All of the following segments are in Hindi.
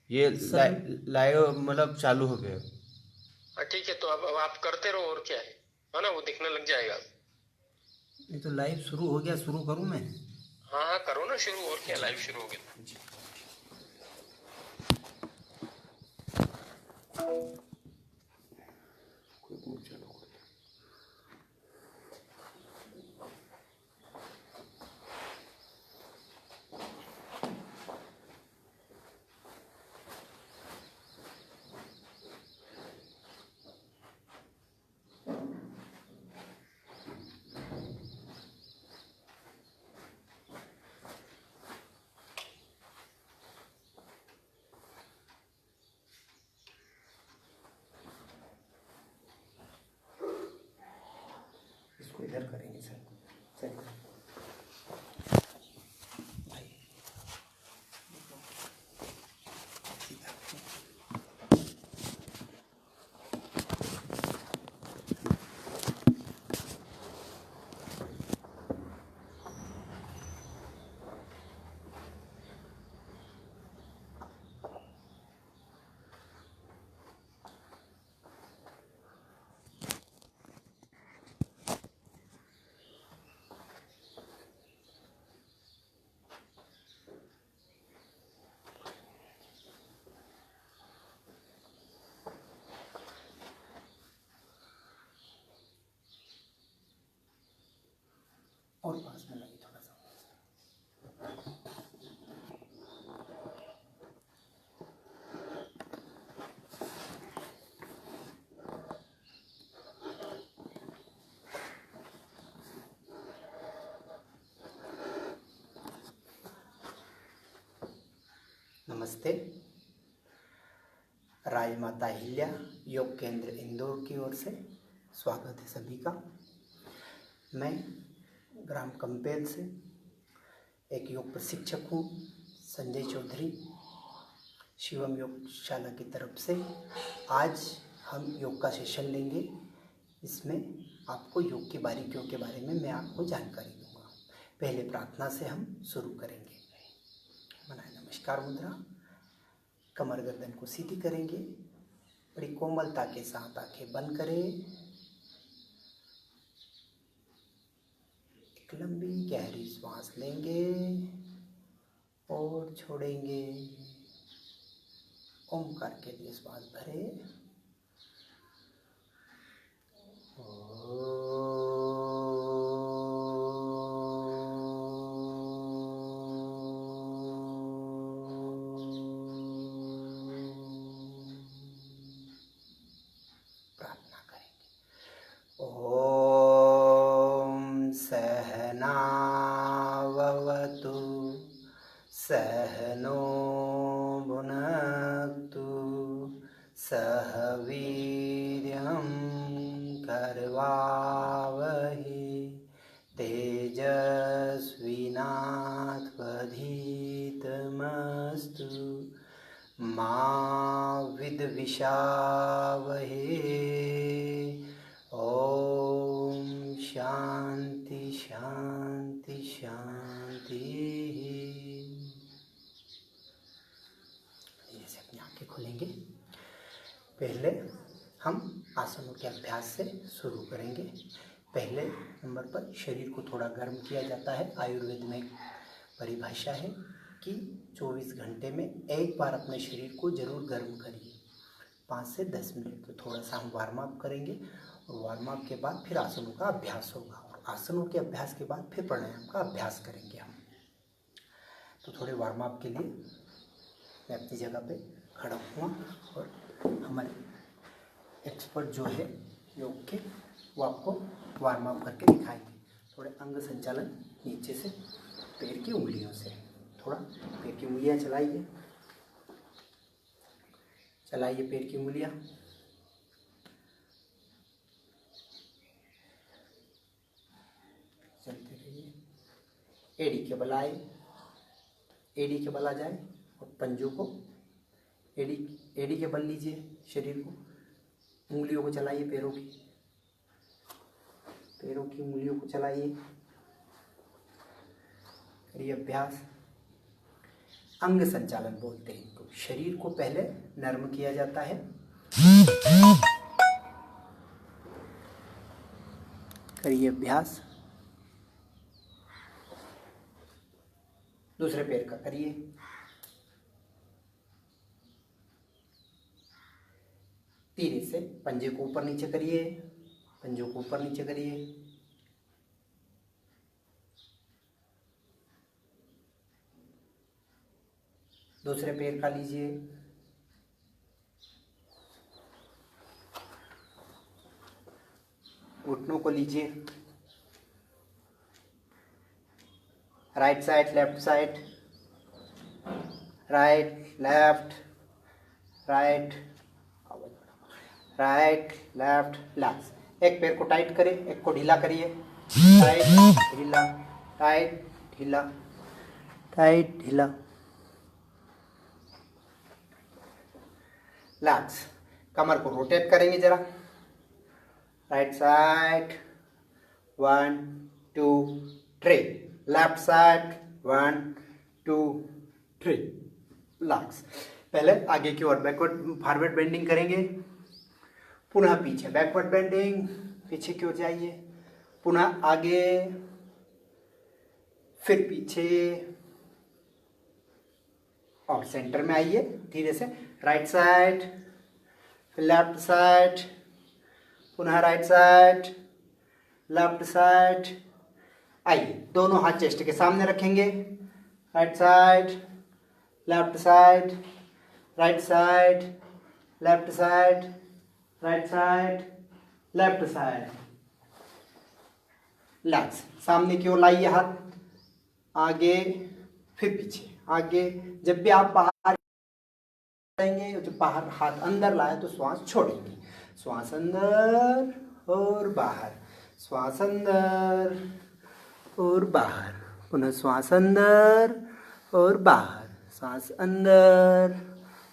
ये लाइव मतलब चालू हो गया। हाँ ठीक है, तो अब आप करते रहो, और क्या है ना, वो दिखने लग जाएगा। ये तो लाइव शुरू हो गया, शुरू करूं मैं? हाँ हाँ करो ना शुरू, और क्या, लाइव शुरू हो गया। इसको इधर करेंगे सर, सर और पास में लगी थोड़ा सा। नमस्ते। राजमाता अहिल्या योग केंद्र इंदौर की ओर से स्वागत है सभी का। मैं ग्राम कंपेल से एक योग प्रशिक्षक हूँ, संजय चौधरी, शिवम योगशाला की तरफ से। आज हम योग का सेशन लेंगे। इसमें आपको योग की बारीकियों के बारे में मैं आपको जानकारी दूंगा। पहले प्रार्थना से हम शुरू करेंगे। बनाए नमस्कार मुद्रा, कमर गर्दन को सीधी करेंगे, बड़ी कोमलता के साथ आंखें बंद करें, एक लंबी गहरी श्वास लेंगे और छोड़ेंगे। ओमकार के लिए श्वास भरें। प्रार्थना करेंगे। ओम सहना भवतु सहनो भुनक्तु सह वीर्यं करवावहि तेजस्विनावधीतमस्तु मा विद्विषावहे। ओम शांति शांति शांति। जैसे अपनी आंखें खोलेंगे, पहले हम आसनों के अभ्यास से शुरू करेंगे। पहले नंबर पर शरीर को थोड़ा गर्म किया जाता है। आयुर्वेद में एक परिभाषा है कि 24 घंटे में एक बार अपने शरीर को जरूर गर्म करिए, 5 से 10 मिनट। तो थोड़ा सा हम वार्म अप करेंगे और वार्म अप के बाद फिर आसनों का अभ्यास होगा, और आसनों के अभ्यास के बाद फिर प्राणायाम का अभ्यास करेंगे हम। तो थोड़े वार्म अप के लिए मैं अपनी जगह पे खड़ा हुआ और हमारे एक्सपर्ट जो है योग के, वो आपको वार्म अप करके दिखाएंगे। थोड़े अंग संचालन नीचे से, पैर की उंगलियों से। थोड़ा पैर की उंगलियां चलाइए, चलाइए पैर की उंगलियां। चलते रहिए। एड़ी के बल आए, एड़ी के बल आ जाए, और पंजों को एड़ी के बल लीजिए। शरीर को, उंगलियों को चलाइए, पैरों की उंगलियों को चलाइए। करिए अभ्यास। अंग संचालन बोलते हैं इनको। शरीर को पहले नर्म किया जाता है, करिए अभ्यास। दूसरे पैर का करिए। धीरे से पंजे को ऊपर नीचे करिए, पंजों को ऊपर नीचे करिए। दूसरे पैर का लीजिए। घुटनों को लीजिए। Right side left side, right left, right right left left. एक पैर को टाइट करें, एक को ढीला करिए। टाइट ढीला, टाइट ढीला, टाइट ढीला। लैप्स। कमर को रोटेट करेंगे जरा। Right side 1 2 3, left side 1 2 3, lapse. पहले आगे की ओर बैकवर्ड फॉरवर्ड बेंडिंग करेंगे, पुनः पीछे बैकवर्ड बेंडिंग, पीछे की ओर जाइए, पुनः आगे, फिर पीछे और सेंटर में आइए धीरे से। राइट साइड, फिर लेफ्ट साइड, पुनः राइट साइड, लेफ्ट साइड। आइए, दोनों हाथ चेस्ट के सामने रखेंगे। Right side, left side, right side, left side, right side, left side. Lapse. सामने की ओर लाइए हाथ, आगे फिर पीछे, आगे। जब भी आप बाहर जाएंगे, जब बाहर हाथ अंदर लाए तो श्वास छोड़ेंगे। श्वास अंदर और बाहर, श्वास अंदर और बाहर, पुनः श्वास अंदर और बाहर, श्वास अंदर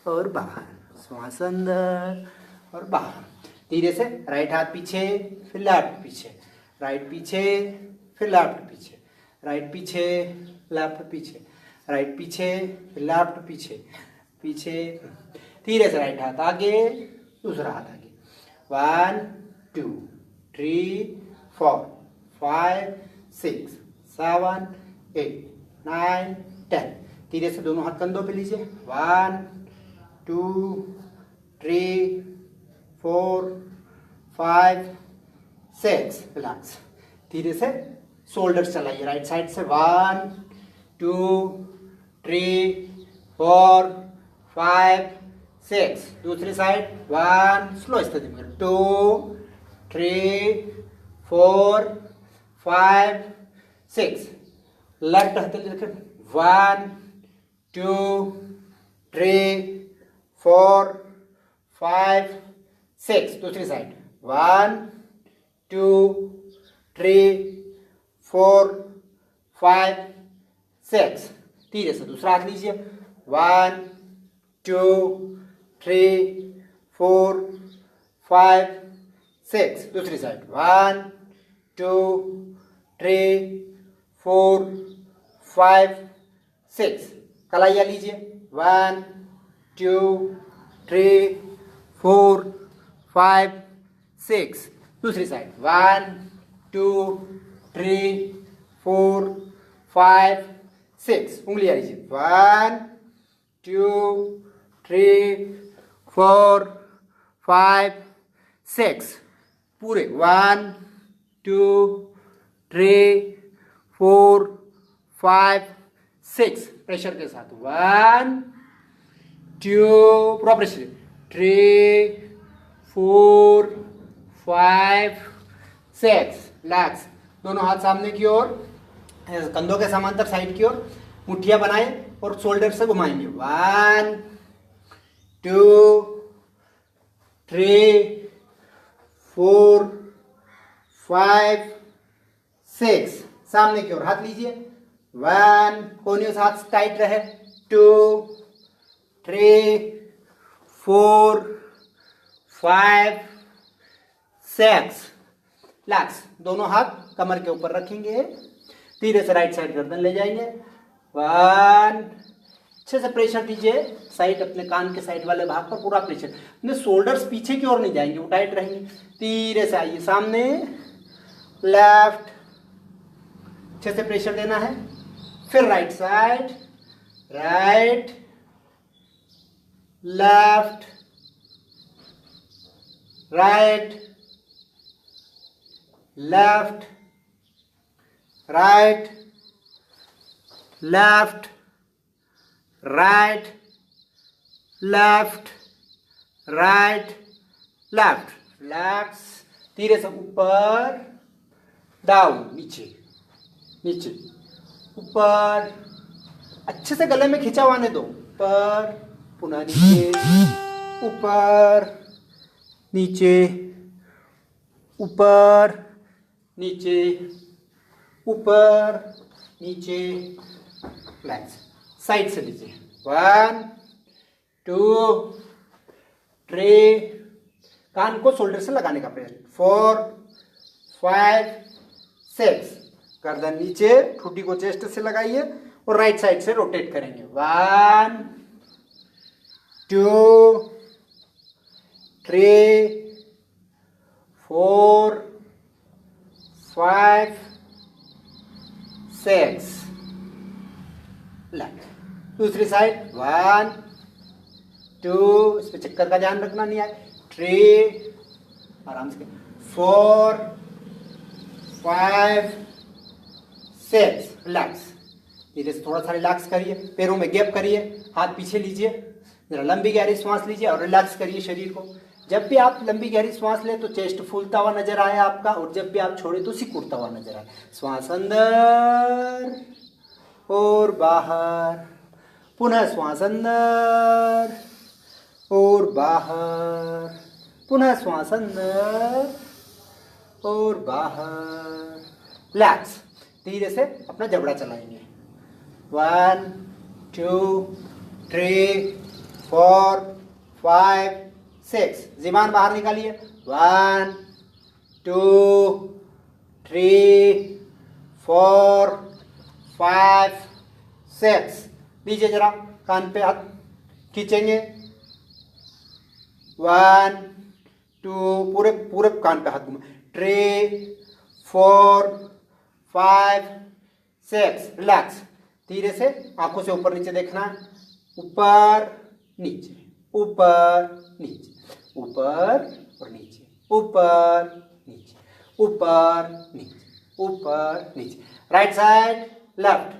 और बाहर, श्वास अंदर और बाहर। धीरे से राइट हाथ पीछे, फिर लेफ्ट पीछे, राइट पीछे, फिर लेफ्ट पीछे, राइट पीछे, लेफ्ट पीछे, राइट पीछे, फिर लेफ्ट पीछे, पीछे। धीरे से राइट हाथ आगे, दूसरा हाथ आगे। 1 2 3 4 5 6 7 8 9 10। धीरे से दोनों हाथ कंधों पे लीजिए। 1 2 3 4 5 6, रिलैक्स। धीरे से शोल्डर चलाइए राइट साइड से। 1 2 3 4 5 6। दूसरी साइड 1, स्लो स्थिति में 2 3 4 5 6। लेफ्ट हथेली रखें। 1 2 3 4 5 6। दूसरी साइड 1 2 3 4 5 6। धीरे से दूसरा हाथ लीजिए। 1 2 3 4 5 6। दूसरी साइड 1 2 3 4 5 6। कलाइया लीजिए। 1 2 3 4 5 6। दूसरी साइड 1 2 3 4 5 6। उंगलियां लीजिए। 1 2 3 4 5 6। पूरे 1 2 3 4 5 6। प्रेशर के साथ 1 2, पूरा प्रेशर, 3 4 5 6। रिलैक्स। दोनों हाथ सामने की ओर, कंधों के समांतर साइड की ओर मुट्ठियां बनाएं और शोल्डर से घुमाएंगे। 1 2 3 4 5 6। सामने की ओर हाथ लीजिए। 1, कोनियों से हाथ टाइट रहे। 2 3 4 5 6। रिलैक्स। दोनों हाथ कमर के ऊपर रखेंगे। धीरे से राइट साइड गर्दन ले जाएंगे। 1 अच्छे से प्रेशर दीजिए साइड, अपने कान के साइड वाले भाग पर पूरा प्रेशर। अपने शोल्डर्स पीछे की ओर नहीं जाएंगे, वो टाइट रहेंगे। धीरे से आइए सामने, लेफ्ट, अच्छे से प्रेशर देना है। फिर right side, right, left, right, left, right, left, right, left, right, left. Relax. धीरे से ऊपर, डाउन, नीचे, नीचे, ऊपर, अच्छे से गले में खिंचाव आने दो। ऊपर, पुनः नीचे, ऊपर, नीचे, ऊपर, नीचे, ऊपर, नीचे। रिलैक्स। साइड से लीजिए। 1 2 3, कान को शोल्डर से लगाने का प्रयास। 4 5 6, गर्दन नीचे, ठुड्डी को चेस्ट से लगाइए और राइट साइड से रोटेट करेंगे। 1 2 3 4 5 6। लेफ्ट। दूसरी साइड। 1 2, इस पे चक्कर का ध्यान रखना नहीं है। 3, आराम से। 4 5 6। रिलैक्स। धीरे से थोड़ा सा रिलैक्स करिए, पैरों में गैप करिए, हाथ पीछे लीजिए, जरा लंबी गहरी सांस लीजिए और रिलैक्स करिए शरीर को। जब भी आप लंबी गहरी सांस लें तो चेस्ट फूलता हुआ नजर आए आपका, और जब भी आप छोड़े तो सिकुड़ता हुआ नजर आए। श्वास अंदर और बाहर, पुनः श्वास अंदर और बाहर, पुनः श्वास अंदर और बाहर। रिलैक्स। धीरे से अपना जबड़ा चलाएंगे। 1 2 3 4 5 6। ज़बान बाहर निकालिए। 1 2 3 4 5 6। लीजिए जरा, कान पे हाथ खींचेंगे। 1 2, पूरे पूरे कान पे हाथ घुमा। 3 4 5 6। रिलैक्स। धीरे से आंखों से ऊपर नीचे देखना। ऊपर नीचे, ऊपर नीचे, ऊपर और नीचे, ऊपर नीचे, ऊपर नीचे, ऊपर नीचे। Right side, left,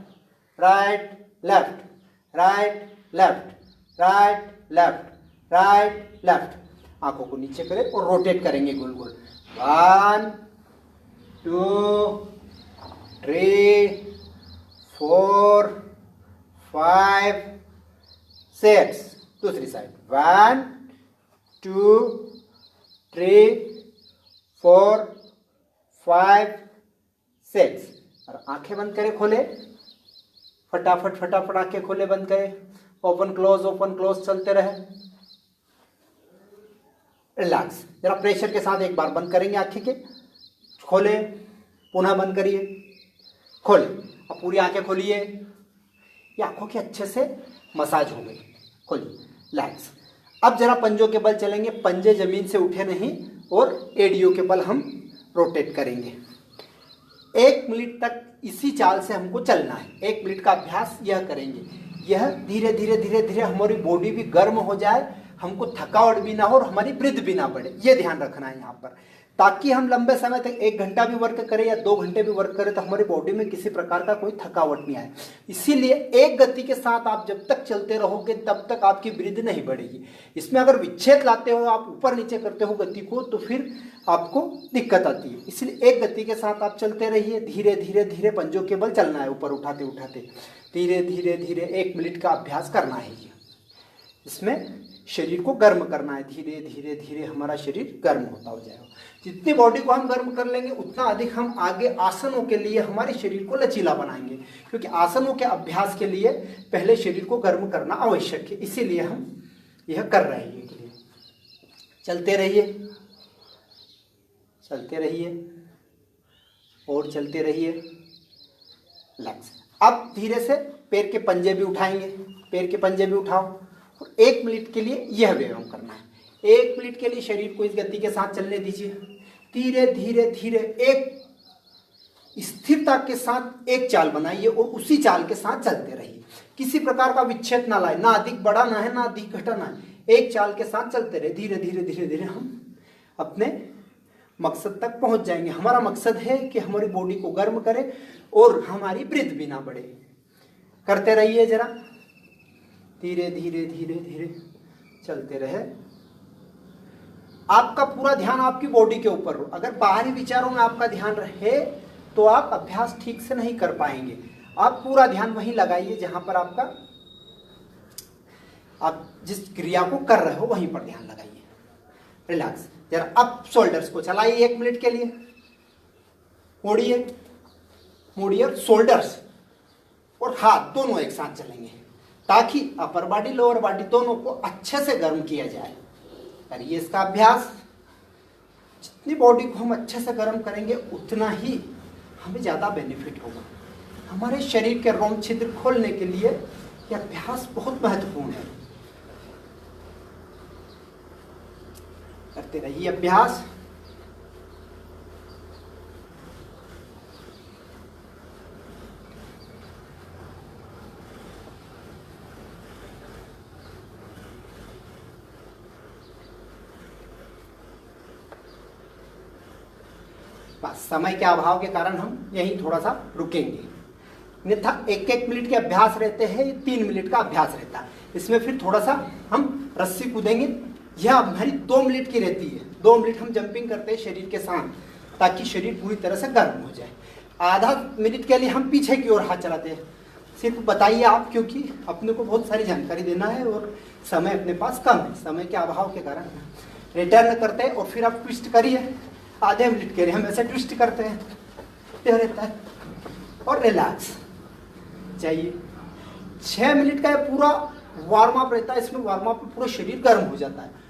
right left, right left, right left, right left. आंखों को नीचे करें और रोटेट करेंगे गोल गोल। 1 2 3 4 5 6। दूसरी साइड। 1 2 3 4 5 6। और आंखें बंद करें, खोले, फटाफट फटाफट आंखें खोले, बंद करें। ओपन क्लोज चलते रहे। रिलैक्स। जरा प्रेशर के साथ एक बार बंद करेंगे आंखें के, खोले, पुनः बंद करिए, खोले। अब पूरी आंखें खोलिए। ये आंखों की अच्छे से मसाज हो गई। खोलिए। रिलैक्स। अब जरा पंजों के बल चलेंगे, पंजे जमीन से उठे नहीं, और एड़ियों के बल हम रोटेट करेंगे। 1 मिनट तक इसी चाल से हमको चलना है। 1 मिनट का अभ्यास यह करेंगे। यह धीरे धीरे धीरे धीरे हमारी बॉडी भी गर्म हो जाए, हमको थकावट भी ना हो और हमारी वृद्धि भी ना बढ़े। ये ध्यान रखना है यहाँ पर, ताकि हम लंबे समय तक 1 घंटा भी वर्क करें या 2 घंटे भी वर्क करें तो हमारी बॉडी में किसी प्रकार का कोई थकावट नहीं आए। इसीलिए एक गति के साथ आप जब तक चलते रहोगे तब तक आपकी वृद्धि नहीं बढ़ेगी। इसमें अगर विच्छेद लाते हो, आप ऊपर नीचे करते हो गति को, तो फिर आपको दिक्कत आती है। इसलिए एक गति के साथ आप चलते रहिए। धीरे धीरे धीरे पंजों के बल चलना है, ऊपर उठाते उठाते धीरे धीरे धीरे 1 मिनट का अभ्यास करना है। ये इसमें शरीर को गर्म करना है। धीरे धीरे धीरे हमारा शरीर गर्म होता हो जाएगा। जितनी बॉडी को हम गर्म कर लेंगे उतना अधिक हम आगे आसनों के लिए हमारे शरीर को लचीला बनाएंगे, क्योंकि आसनों के अभ्यास के लिए पहले शरीर को गर्म करना आवश्यक है। इसीलिए हम यह कर रहे हैं। के लिए चलते रहिए, चलते रहिए और चलते रहिए। रिलैक्स। अब धीरे से पैर के पंजे भी उठाएंगे। पैर के पंजे भी उठाओ और 1 मिनट के लिए यह व्यायाम करना है। 1 मिनट के लिए शरीर को इस गति के साथ चलने दीजिए। धीरे धीरे धीरे एक स्थिरता के साथ एक चाल बनाइए और उसी चाल के साथ चलते रहिए। किसी प्रकार का विच्छेद ना लाए, ना अधिक बढ़ा ना है, ना अधिक घटा ना है। एक चाल के साथ चलते रहे। धीरे धीरे धीरे धीरे हम अपने मकसद तक पहुंच जाएंगे। हमारा मकसद है कि हमारी बॉडी को गर्म करे और हमारी ब्रीथ भी ना बढ़े। करते रहिए जरा, धीरे धीरे धीरे धीरे चलते रहे। आपका पूरा ध्यान आपकी बॉडी के ऊपर हो। अगर बाहरी विचारों में आपका ध्यान रहे तो आप अभ्यास ठीक से नहीं कर पाएंगे। आप पूरा ध्यान वहीं लगाइए जहां पर आप जिस क्रिया को कर रहे हो वहीं पर ध्यान लगाइए। रिलैक्स। जरा अब शोल्डर्स को चलाइए 1 मिनट के लिए। मोड़िए मोड़िए। शोल्डर्स और हाथ दोनों एक साथ चलेंगे ताकि अपर बॉडी लोअर बॉडी दोनों को अच्छे से गर्म किया जाए। करिए इसका अभ्यास। जितनी बॉडी को हम अच्छे से गर्म करेंगे उतना ही हमें ज़्यादा बेनिफिट होगा। हमारे शरीर के रोम छिद्र खोलने के लिए यह अभ्यास बहुत महत्वपूर्ण है। करते रहिए अभ्यास। बस समय के अभाव के कारण हम यहीं थोड़ा सा रुकेंगे। अन्यथा 1-1 मिनट के अभ्यास रहते हैं, 3 मिनट का अभ्यास रहता है। इसमें फिर थोड़ा सा हम रस्सी कूदेंगे। यह हमारी 2 मिनट की रहती है। 2 मिनट हम जंपिंग करते हैं शरीर के साथ ताकि शरीर पूरी तरह से गर्म हो जाए। आधा मिनट के लिए हम पीछे की ओर हाथ चलाते हैं। सिर्फ बताइए आप, क्योंकि अपने को बहुत सारी जानकारी देना है और समय अपने पास कम है। समय के अभाव के कारण रिटर्न करते हैं और फिर आप ट्विस्ट करिए। आधे मिनट के लिए हम ऐसे ट्विस्ट करते हैं, यह रहता है। और रिलैक्स चाहिए। 6 मिनट का पूरा वार्म अप रहता है। इसमें वार्म अप में पूरा शरीर गर्म हो जाता है।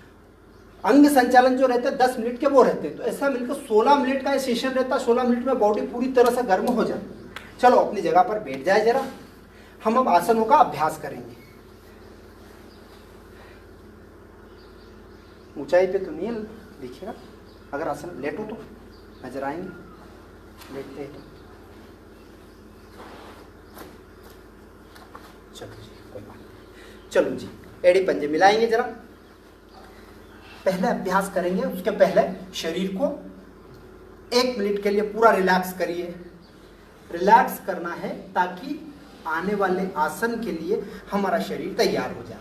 अंग संचालन जो रहते हैं 10 मिनट के वो रहते हैं। तो ऐसा मिलकर 16 मिनट का सेशन रहता है। 16 मिनट में बॉडी पूरी तरह से गर्म हो जाती है। चलो अपनी जगह पर बैठ जाए जरा। हम अब आसनों का अभ्यास करेंगे। ऊंचाई पे तो नहीं दिखेगा। अगर आसन लेटो तो नजर आएंगे। लेटते हैं तो चलो जी, कोई बात नहीं। चलो जी, एड़ी पंजे मिलाएंगे जरा। पहले अभ्यास करेंगे, उसके पहले शरीर को 1 मिनट के लिए पूरा रिलैक्स करिए। रिलैक्स करना है ताकि आने वाले आसन के लिए हमारा शरीर तैयार हो जाए।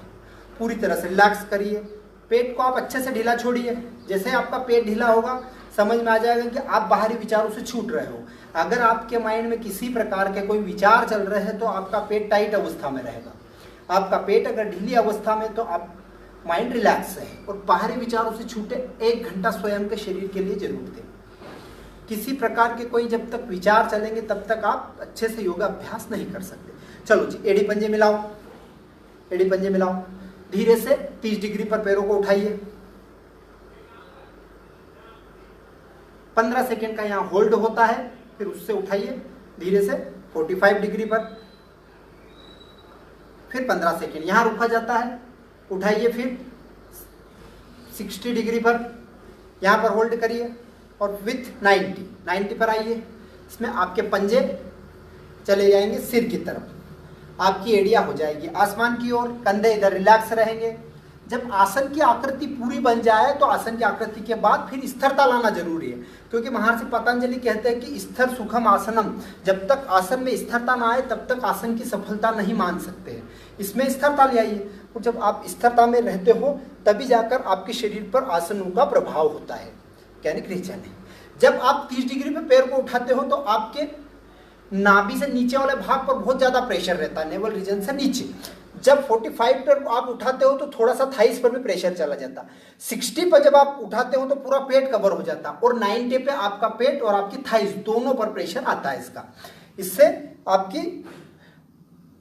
पूरी तरह से रिलैक्स करिए। पेट को आप अच्छे से ढीला छोड़िए। जैसे आपका पेट ढीला होगा समझ में आ जाएगा कि आप बाहरी विचारों से छूट रहे हो। अगर आपके माइंड में किसी प्रकार के कोई विचार चल रहे हैं तो आपका पेट टाइट अवस्था में रहेगा। आपका पेट अगर ढीली अवस्था में तो आप माइंड रिलैक्स है और बाहरी विचारों से छूटे। 1 घंटा स्वयं के शरीर के लिए जरूर दें। किसी प्रकार के कोई जब तक विचार चलेंगे तब तक आप अच्छे से योगा अभ्यास नहीं कर सकते। चलो जी, एड़ी पंजे मिलाओ। एड़ी पंजे मिलाओ। धीरे से 30 डिग्री पर पैरों को उठाइए। 15 सेकेंड का यहाँ होल्ड होता है, फिर उससे उठाइए धीरे से 45 डिग्री पर। फिर 15 सेकेंड यहाँ रुका जाता है। उठाइए फिर 60 डिग्री पर, यहाँ पर होल्ड करिए और विथ 90 पर आइए। इसमें आपके पंजे चले जाएंगे सिर की तरफ। आपकी एड़िया हो जाएगी आसमान की ओर। कंधे इधर रिलैक्स रहेंगे। जब आसन की आकृति पूरी बन जाए तो आसन की आकृति के बाद फिर स्थिरता लाना जरूरी है, क्योंकि महर्षि पतंजलि कहते हैं कि स्थिर सुखम आसनम। जब तक आसन में स्थिरता ना आए तब तक आसन की सफलता नहीं मान सकते हैं। इसमें स्थिरता ले आइए और जब आप स्थिरता में रहते हो तभी जाकर आपके शरीर पर आसनों का प्रभाव होता है। कैनिक रीचन है। जब आप 30 डिग्री पे पैर को उठाते हो तो आपके नाभि से नीचे वाले भाग पर बहुत ज्यादा प्रेशर रहता है, नेवल रीजन से नीचे। जब 45 पर आप उठाते हो तो थोड़ा सा थाइस पर भी प्रेशर चला जाता। 60 पर जब आप उठाते हो तो पूरा पेट कवर हो जाता और 90 पे आपका पेट और आपकी थाइस दोनों पर प्रेशर आता है इसका। इससे आपकी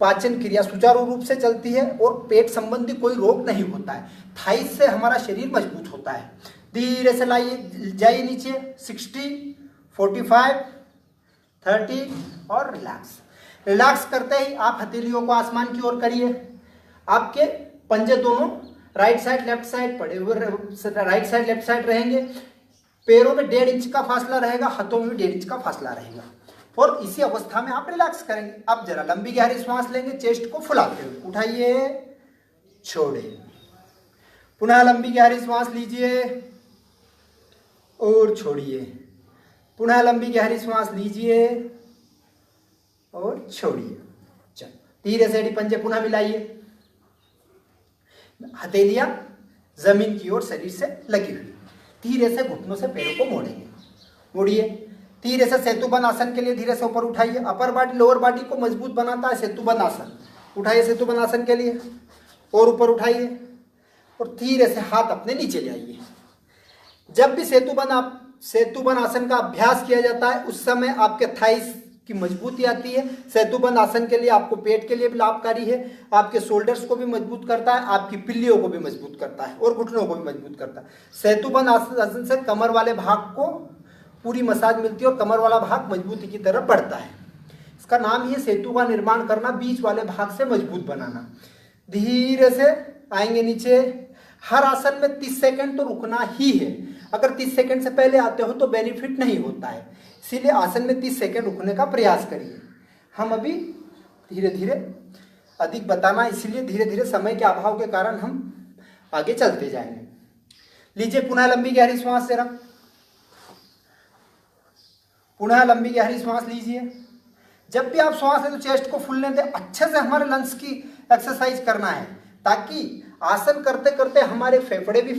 पाचन क्रिया सुचारू रूप से चलती है और पेट संबंधी कोई रोग नहीं होता है। थाइस से हमारा शरीर मजबूत होता है। धीरे से लाइए, जाइए नीचे। 60, 45, 30 और रिलैक्स। रिलैक्स करते ही आप हथेलियों को आसमान की ओर करिए। आपके पंजे दोनों राइट साइड लेफ्ट साइड पड़े हुए, राइट साइड लेफ्ट साइड रहेंगे। पैरों में 1.5 इंच का फासला रहेगा, हाथों में भी 1.5 इंच का फासला रहेगा। और इसी अवस्था में आप रिलैक्स करेंगे। अब जरा लंबी गहरी सांस लेंगे, चेस्ट को फुलाते हुए उठाइए, छोड़िए, पुनः लंबी गहरी सांस लीजिए और छोड़िए, पुनः लंबी गहरी सांस लीजिए और छोड़िए। चलो धीरे से एड़ी पंजे पुनः मिलाइए, हथेलियां जमीन की ओर शरीर से लगी हुई। धीरे से घुटनों से पैरों को मोड़ेंगे, मोड़िए। धीरे से सेतुबंद आसन के लिए धीरे से ऊपर उठाइए। अपर बॉडी लोअर बॉडी को मजबूत बनाता है सेतुबंद आसन। उठाइए सेतुबंद आसन के लिए और ऊपर उठाइए और धीरे से हाथ अपने नीचे ले आइए। जब भी सेतुबंद आसन का अभ्यास किया जाता है उस समय आपके थाइस की मजबूती आती है। सेतुबंद आसन के लिए आपको पेट के लिए भी लाभकारी है, आपके शोल्डर्स को भी मजबूत करता है, आपकी पिल्लियों को भी मजबूत करता है और घुटनों को भी मजबूत करता है। सेतुबंद आसन से कमर वाले भाग को पूरी मसाज मिलती है और कमर वाला भाग मजबूती की तरफ बढ़ता है। इसका नाम ही है सेतु का निर्माण करना, बीच वाले भाग से मजबूत बनाना। धीरे से आएंगे नीचे। हर आसन में 30 सेकंड तो रुकना ही है। अगर 30 सेकंड से पहले आते हो तो बेनिफिट नहीं होता है, इसीलिए आसन में 30 सेकंड रुकने का प्रयास करिए। हम अभी धीरे धीरे अधिक बताना, इसीलिए धीरे धीरे समय के अभाव के कारण हम आगे चलते जाएंगे। लीजिए पुनः लंबी गहरी सांस जरा, पुनः लंबी गहरी सांस लीजिए। जब भी आप सांस लें तो चेस्ट को फुलने दें। अच्छे से हमारे लंग्स की एक्सरसाइज करना है ताकि आसन करते करते हमारे फेफड़े भी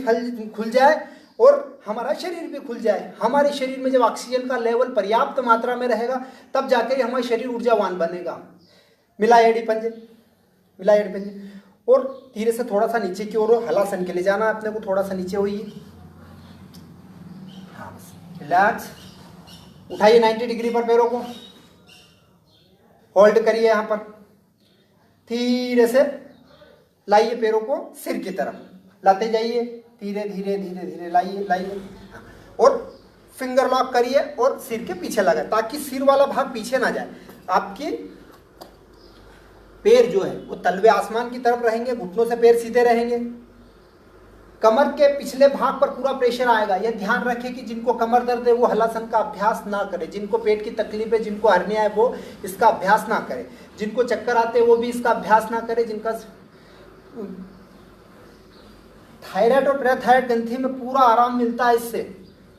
खुल जाए और हमारा शरीर भी खुल जाए। हमारे शरीर में जब ऑक्सीजन का लेवल पर्याप्त मात्रा में रहेगा तब जाकर हमारा शरीर ऊर्जावान बनेगा। मिलाए एड़ी पंजे, मिलाए एड़ी पंजे और धीरे से थोड़ा सा नीचे की ओर हलासन के लिए जाना। अपने को थोड़ा सा नीचे होइए, हाँ रिलैक्स। उठाइए 90 डिग्री पर पैरों को, होल्ड करिए यहाँ पर। धीरे से लाइए पैरों को सिर की तरफ, लाते जाइए धीरे धीरे धीरे धीरे, लाइए और फिंगर लॉक करिए और सिर के पीछे लगाए ताकि सिर वाला भाग पीछे ना जाए। आपके पैर जो है वो तलवे आसमान की तरफ रहेंगे, घुटनों से पैर सीधे रहेंगे। कमर के पिछले भाग पर पूरा प्रेशर आएगा। यह ध्यान रखें कि जिनको कमर दर्द है वो हलासन का अभ्यास ना करें, जिनको पेट की तकलीफ है, जिनको हर्निया है वो इसका अभ्यास ना करें, जिनको चक्कर आते हैं वो भी इसका अभ्यास ना करें, जिनका थायराइड और पैराथायराइड ग्रंथि में पूरा आराम मिलता है इससे,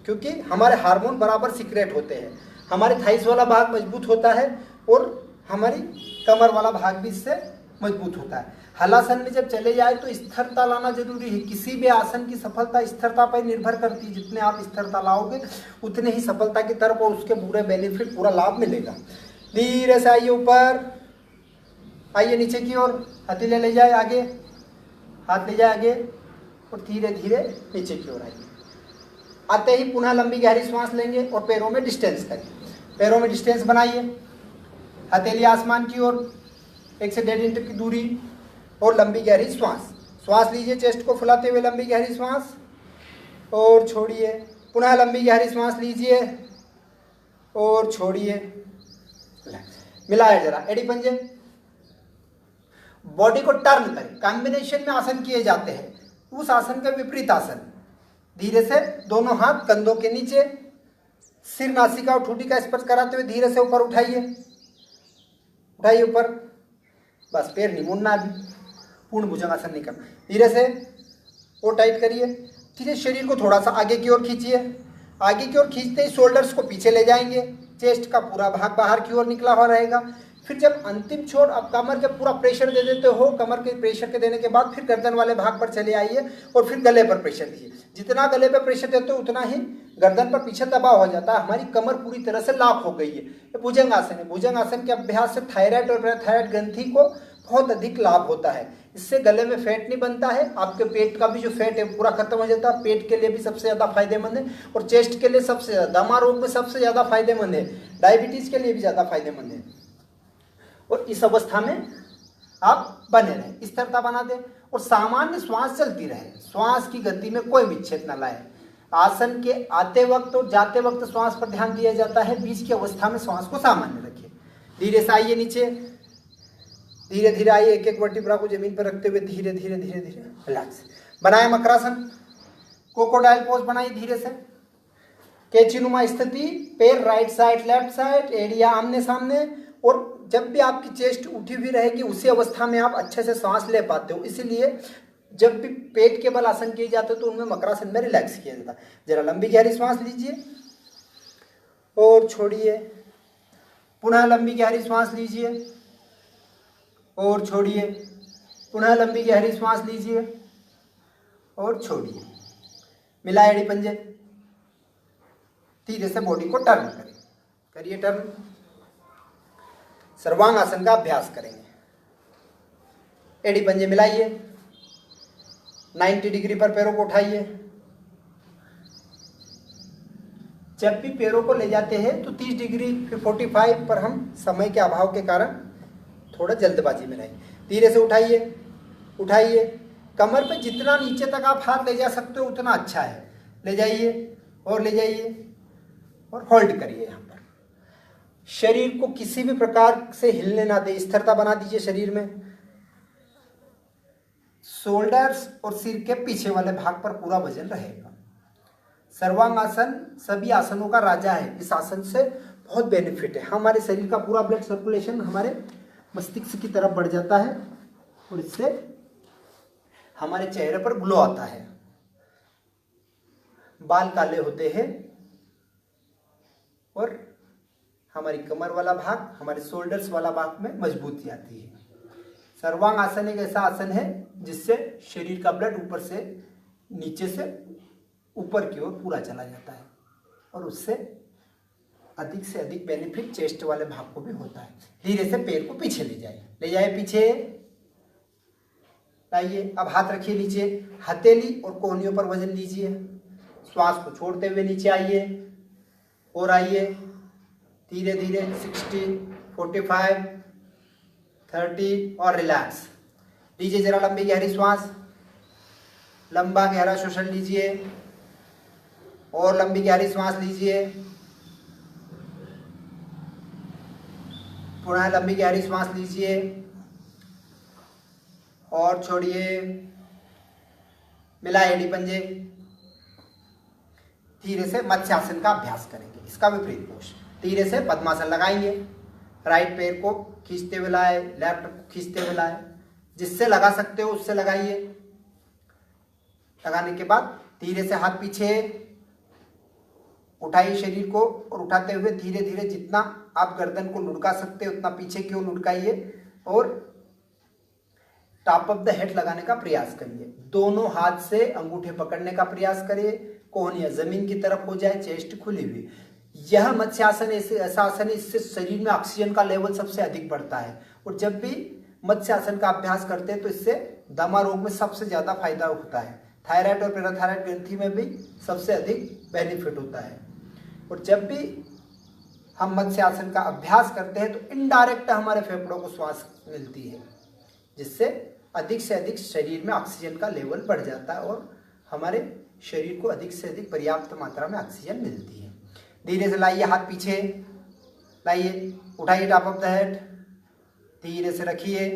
क्योंकि हमारे हार्मोन बराबर सीक्रेट होते हैं। हमारे थाइस वाला भाग मजबूत होता है और हमारी कमर वाला भाग भी इससे मजबूत होता है। हलासन में जब चले जाए तो स्थिरता लाना जरूरी है। किसी भी आसन की सफलता स्थिरता पर निर्भर करती है। जितने आप स्थिरता लाओगे उतने ही सफलता की तरफ और उसके पूरे बेनिफिट, पूरा लाभ मिलेगा। धीरे से आइए ऊपर, आइए नीचे की ओर, हथेली ले जाए आगे, हाथ ले जाए आगे और धीरे धीरे नीचे की ओर आइए। आते ही पुनः लंबी गहरी सांस लेंगे और पैरों में डिस्टेंस करिए। पैरों में डिस्टेंस बनाइए, हथेली आसमान की ओर 1 से 1.5 इंच की दूरी और लंबी गहरी श्वास लीजिए। चेस्ट को फुलाते हुए लंबी गहरी श्वास और छोड़िए। पुनः लंबी गहरी श्वास लीजिए और छोड़िए। मिलाए जरा एड़ी पंजे, बॉडी को टर्न करें। कॉम्बिनेशन में आसन किए जाते हैं, उस आसन का विपरीत आसन। धीरे से दोनों हाथ कंधों के नीचे, सिर नासिका और ठूठी का स्पर्श कराते हुए धीरे से ऊपर उठाइए, उठाइए ऊपर। बस पैर नहीं मुड़ना, अभी पूर्ण भुजंगासन नहीं करना। धीरे से और टाइट करिए। धीरे शरीर को थोड़ा सा आगे की ओर खींचिए। आगे की ओर खींचते ही शोल्डर्स को पीछे ले जाएंगे, चेस्ट का पूरा भाग बाहर की ओर निकला हुआ रहेगा। फिर जब अंतिम छोर आप कमर के पूरा प्रेशर दे देते हो, कमर के प्रेशर के देने के बाद फिर गर्दन वाले भाग पर चले आइए और फिर गले पर प्रेशर दीजिए। जितना गले पर प्रेशर देते हो उतना ही गर्दन पर पीछे दबाव हो जाता है। हमारी कमर पूरी तरह से लॉक हो गई है। ये भुजंगासन है। भुजंगासन के अभ्यास से थायराइड और पैराथायराइड ग्रंथि को बहुत अधिक लाभ होता है। इससे गले में फैट नहीं बनता है, आपके पेट का भी जो फैट है पूरा खत्म हो जाता है। पेट के लिए भी सबसे ज़्यादा फायदेमंद है और चेस्ट के लिए सबसे ज़्यादा, दमा रोग में सबसे ज़्यादा फायदेमंद है, डायबिटीज़ के लिए भी ज़्यादा फायदेमंद है। और इस अवस्था में आप बने रहें, स्थिरता बना दें और सामान्य श्वास चलती रहे। श्वास की गति में कोई विच्छेद न लाए। आसन के आते वक्त और जाते वक्त श्वास पर ध्यान दिया जाता है, बीच की अवस्था में श्वास को सामान्य रखिए। धीरे से आइए नीचे, धीरे धीरे आइए, एक एक वर्टिब्रा को जमीन पर रखते हुए धीरे धीरे धीरे धीरे रिलैक्स। बनाए मकरासन, क्रोकोडाइल पोज बनाइए धीरे से। कैचीनुमा स्थिति, पैर राइट साइड लेफ्ट साइड, एड़िया आमने सामने। और जब भी आपकी चेस्ट उठी हुई रहेगी उसी अवस्था में आप अच्छे से सांस ले पाते हो। इसीलिए जब भी पेट के बल आसन किए जाते हो तो उनमें मकरासन में रिलैक्स किया जाता है। जरा लंबी गहरी सांस लीजिए और छोड़िए, पुनः लंबी गहरी सांस लीजिए और छोड़िए, पुनः लंबी गहरी सांस लीजिए और छोड़िए। मिलाए एड़ी पंजे, धीरे से बॉडी को टर्न करें, करिए टर्न। सर्वांग आसन का अभ्यास करेंगे। एड़ी पंजे मिलाइए, 90 डिग्री पर पैरों को उठाइए। जब भी पैरों को ले जाते हैं तो 30 डिग्री फिर 45 पर हम समय के अभाव के कारण थोड़ा जल्दबाजी में रहें। धीरे से उठाइए, उठाइए। कमर पे जितना नीचे तक आप हाथ ले जा सकते हो उतना अच्छा है। ले जाइए और ले जाइए और होल्ड करिए। यहाँ पर शरीर को किसी भी प्रकार से हिलने ना दें, स्थिरता बना दीजिए शरीर में। शोल्डर्स और सिर के पीछे वाले भाग पर पूरा वजन रहेगा। सर्वांग आसन सभी आसनों का राजा है। इस आसन से बहुत बेनिफिट है। हमारे शरीर का पूरा ब्लड सर्कुलेशन हमारे मस्तिष्क की तरफ बढ़ जाता है और इससे हमारे चेहरे पर ग्लो आता है। बाल काले होते हैं और हमारी कमर वाला भाग, हमारे शोल्डर्स वाला भाग में मजबूती आती है। सर्वांग आसन एक ऐसा आसन है जिससे शरीर का ब्लड ऊपर से नीचे से ऊपर की ओर पूरा चला जाता है और उससे अधिक से अधिक बेनिफिट चेस्ट वाले भाग को भी होता है। धीरे से पैर को पीछे ले जाए, ले जाए पीछे, लाइए। अब हाथ रखिए नीचे, हथेली और कोहनियों पर वजन लीजिए। श्वास को छोड़ते हुए नीचे आइए और आइए धीरे धीरे। 60, 45, 30 और रिलैक्स। लीजिए जरा लंबी गहरी श्वास, लंबा गहरा श्वसन लीजिए और लंबी गहरी श्वास लीजिए। पुनः लंबी गहरी श्वास लीजिए और छोड़िए। मिलाए एड़ी पंजे। धीरे से मत्स्यासन का अभ्यास करेंगे, इसका विपरीत कोष। धीरे से पद्मासन लगाएंगे। राइट पैर को खींचते हुए लाए, लेफ्ट को खींचते हुए लाए। जिससे लगा सकते हो उससे लगाइए। लगाने के बाद धीरे से हाथ पीछे उठाइए शरीर को और उठाते हुए धीरे धीरे जितना आप गर्दन को लुढ़का सकते हो उतना पीछे की ओर लुढ़काइए और टॉप ऑफ द हेड लगाने का प्रयास करिए। दोनों हाथ से अंगूठे पकड़ने का प्रयास करिए। कोहनियां जमीन की तरफ हो जाए, चेस्ट खुली हुई। यह मत्स्यासन ऐसा आसन है, इससे शरीर में ऑक्सीजन का लेवल सबसे अधिक बढ़ता है। और जब भी मत्स्यासन का अभ्यास करते हैं तो इससे दमा रोग में सबसे ज्यादा फायदा होता है। थायराइड और पैराथायराइड ग्रंथि में भी सबसे अधिक बेनिफिट होता है। और जब भी हम मत्स्यासन का अभ्यास करते हैं तो इनडायरेक्ट हमारे फेफड़ों को श्वास मिलती है, जिससे अधिक से अधिक शरीर में ऑक्सीजन का लेवल बढ़ जाता है और हमारे शरीर को अधिक से अधिक पर्याप्त मात्रा में ऑक्सीजन मिलती है। धीरे से लाइए हाथ पीछे, लाइए, उठाइए टॉप ऑफ द हेड, धीरे से रखिए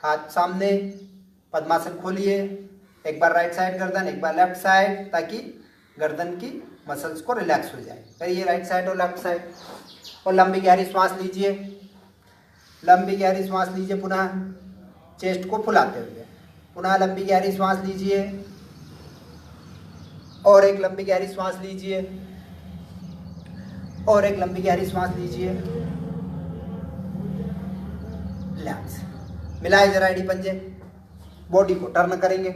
हाथ सामने, पद्मासन खोलिए। एक बार राइट साइड गर्दन, एक बार लेफ्ट साइड, ताकि गर्दन की मसल्स को रिलैक्स हो जाए। करिए राइट साइड और लेफ्ट साइड। और लंबी गहरी श्वास लीजिए, लंबी गहरी श्वास लीजिए। पुनः चेस्ट को फुलाते हुए पुनः लंबी गहरी श्वास लीजिए और एक लंबी गहरी श्वास लीजिए और एक लंबी गहरी श्वास लीजिए। रिलैक्स। मिलाए जरा एड़ी पंजे। बॉडी को टर्न करेंगे,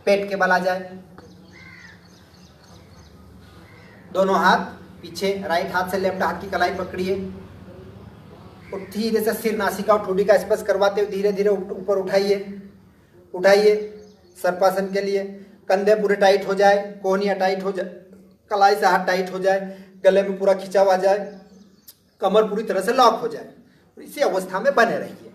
पेट के बल आ जाए। दोनों हाथ पीछे, राइट हाथ से लेफ्ट हाथ की कलाई पकड़िए और धीरे से सिर, नासिका और ठोड़ी का स्पर्श करवाते हुए धीरे धीरे ऊपर उठाइए, उठाइए सर्पासन के लिए। कंधे पूरे टाइट हो जाए, कोहनियां टाइट हो जाए, कलाई से हाथ टाइट हो जाए, गले में पूरा खिंचाव आ जाए, कमर पूरी तरह से लॉक हो जाए। इसी अवस्था में बने रहिए।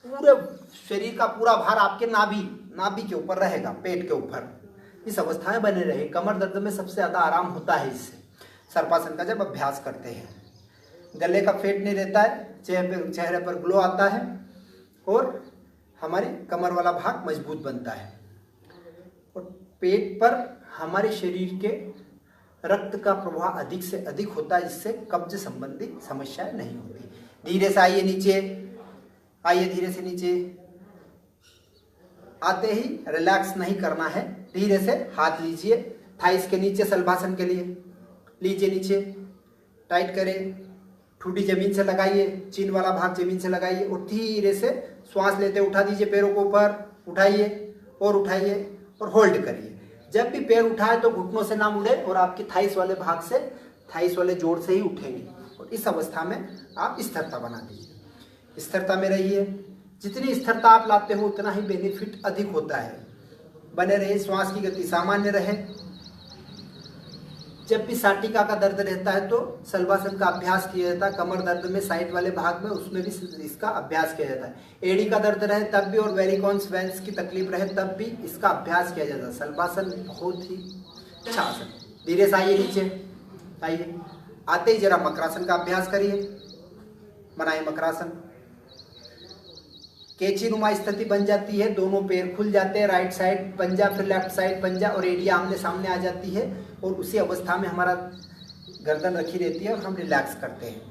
पूरे शरीर का पूरा भार आपके नाभि के ऊपर रहेगा, पेट के ऊपर। इस अवस्था में बने रहे। कमर दर्द में सबसे ज़्यादा आराम होता है इससे, सर्पासन का जब अभ्यास करते हैं। गले का फेट नहीं रहता है, चेहरे पर ग्लो आता है और हमारे कमर वाला भाग मजबूत बनता है। और पेट पर हमारे शरीर के रक्त का प्रवाह अधिक से अधिक होता है, जिससे कब्ज संबंधी समस्याएं नहीं होती। धीरे से आइए नीचे, आइए धीरे से नीचे। आते ही रिलैक्स नहीं करना है, धीरे से हाथ लीजिए थाइस के नीचे शलभासन के लिए, लीजिए नीचे, टाइट करें, ठुड्डी जमीन से लगाइए, चीन वाला भाग जमीन से लगाइए और धीरे से श्वास लेते उठा दीजिए पैरों को ऊपर, उठाइए और होल्ड करिए। जब भी पैर उठाए तो घुटनों से ना मुड़े और आपके थाइस वाले भाग से, थाइस वाले जोड़ से ही उठेंगे। और इस अवस्था में आप स्थिरता बना दीजिए, स्थिरता में रहिए। जितनी स्थिरता आप लाते हो उतना ही बेनिफिट अधिक होता है। बने रहिए, श्वास की गति सामान्य रहे। जब भी साटिका का दर्द रहता है तो शलभासन का अभ्यास किया जाता है। कमर दर्द में साइड वाले भाग में, उसमें भी इसका अभ्यास किया जाता है। एड़ी का दर्द रहे तब भी और वेरिकोन्स वेन्स की तकलीफ रहे तब भी इसका अभ्यास किया जाता है। शलभासन बहुत ही अच्छा आसन। धीरे से आइए नीचे, आइए। आते ही जरा मकरासन का अभ्यास करिए, बनाइए मकरासन। कैची नुमा स्थिति बन जाती है, दोनों पैर खुल जाते हैं, राइट साइड पंजा फिर लेफ्ट साइड पंजा और एड़ियां आमने सामने आ जाती है। और उसी अवस्था में हमारा गर्दन रखी रहती है और हम रिलैक्स करते हैं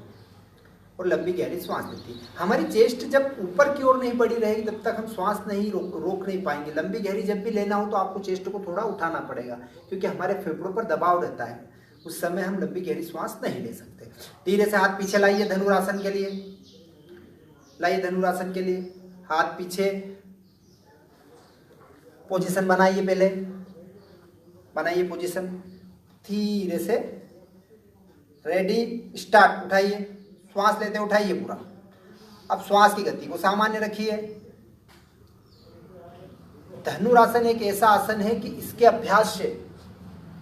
और लंबी गहरी श्वास लेती है। हमारी चेस्ट जब ऊपर की ओर नहीं बढ़ी रहेगी तब तक हम श्वास नहीं रोक नहीं पाएंगे। लंबी गहरी जब भी लेना हो तो आपको चेस्ट को थोड़ा उठाना पड़ेगा, क्योंकि हमारे फेफड़ों पर दबाव रहता है, उस समय हम लंबी गहरी श्वास नहीं ले सकते। धीरे से हाथ पीछे लाइए धनुरासन के लिए, लाइए धनुरासन के लिए हाथ पीछे, पोजीशन बनाइए, पहले बनाइए पोजीशन। धीरे से रेडी स्टार्ट, उठाइए, श्वास लेते उठाइए पूरा। अब श्वास की गति को सामान्य रखिए। धनुरासन एक ऐसा आसन है कि इसके अभ्यास से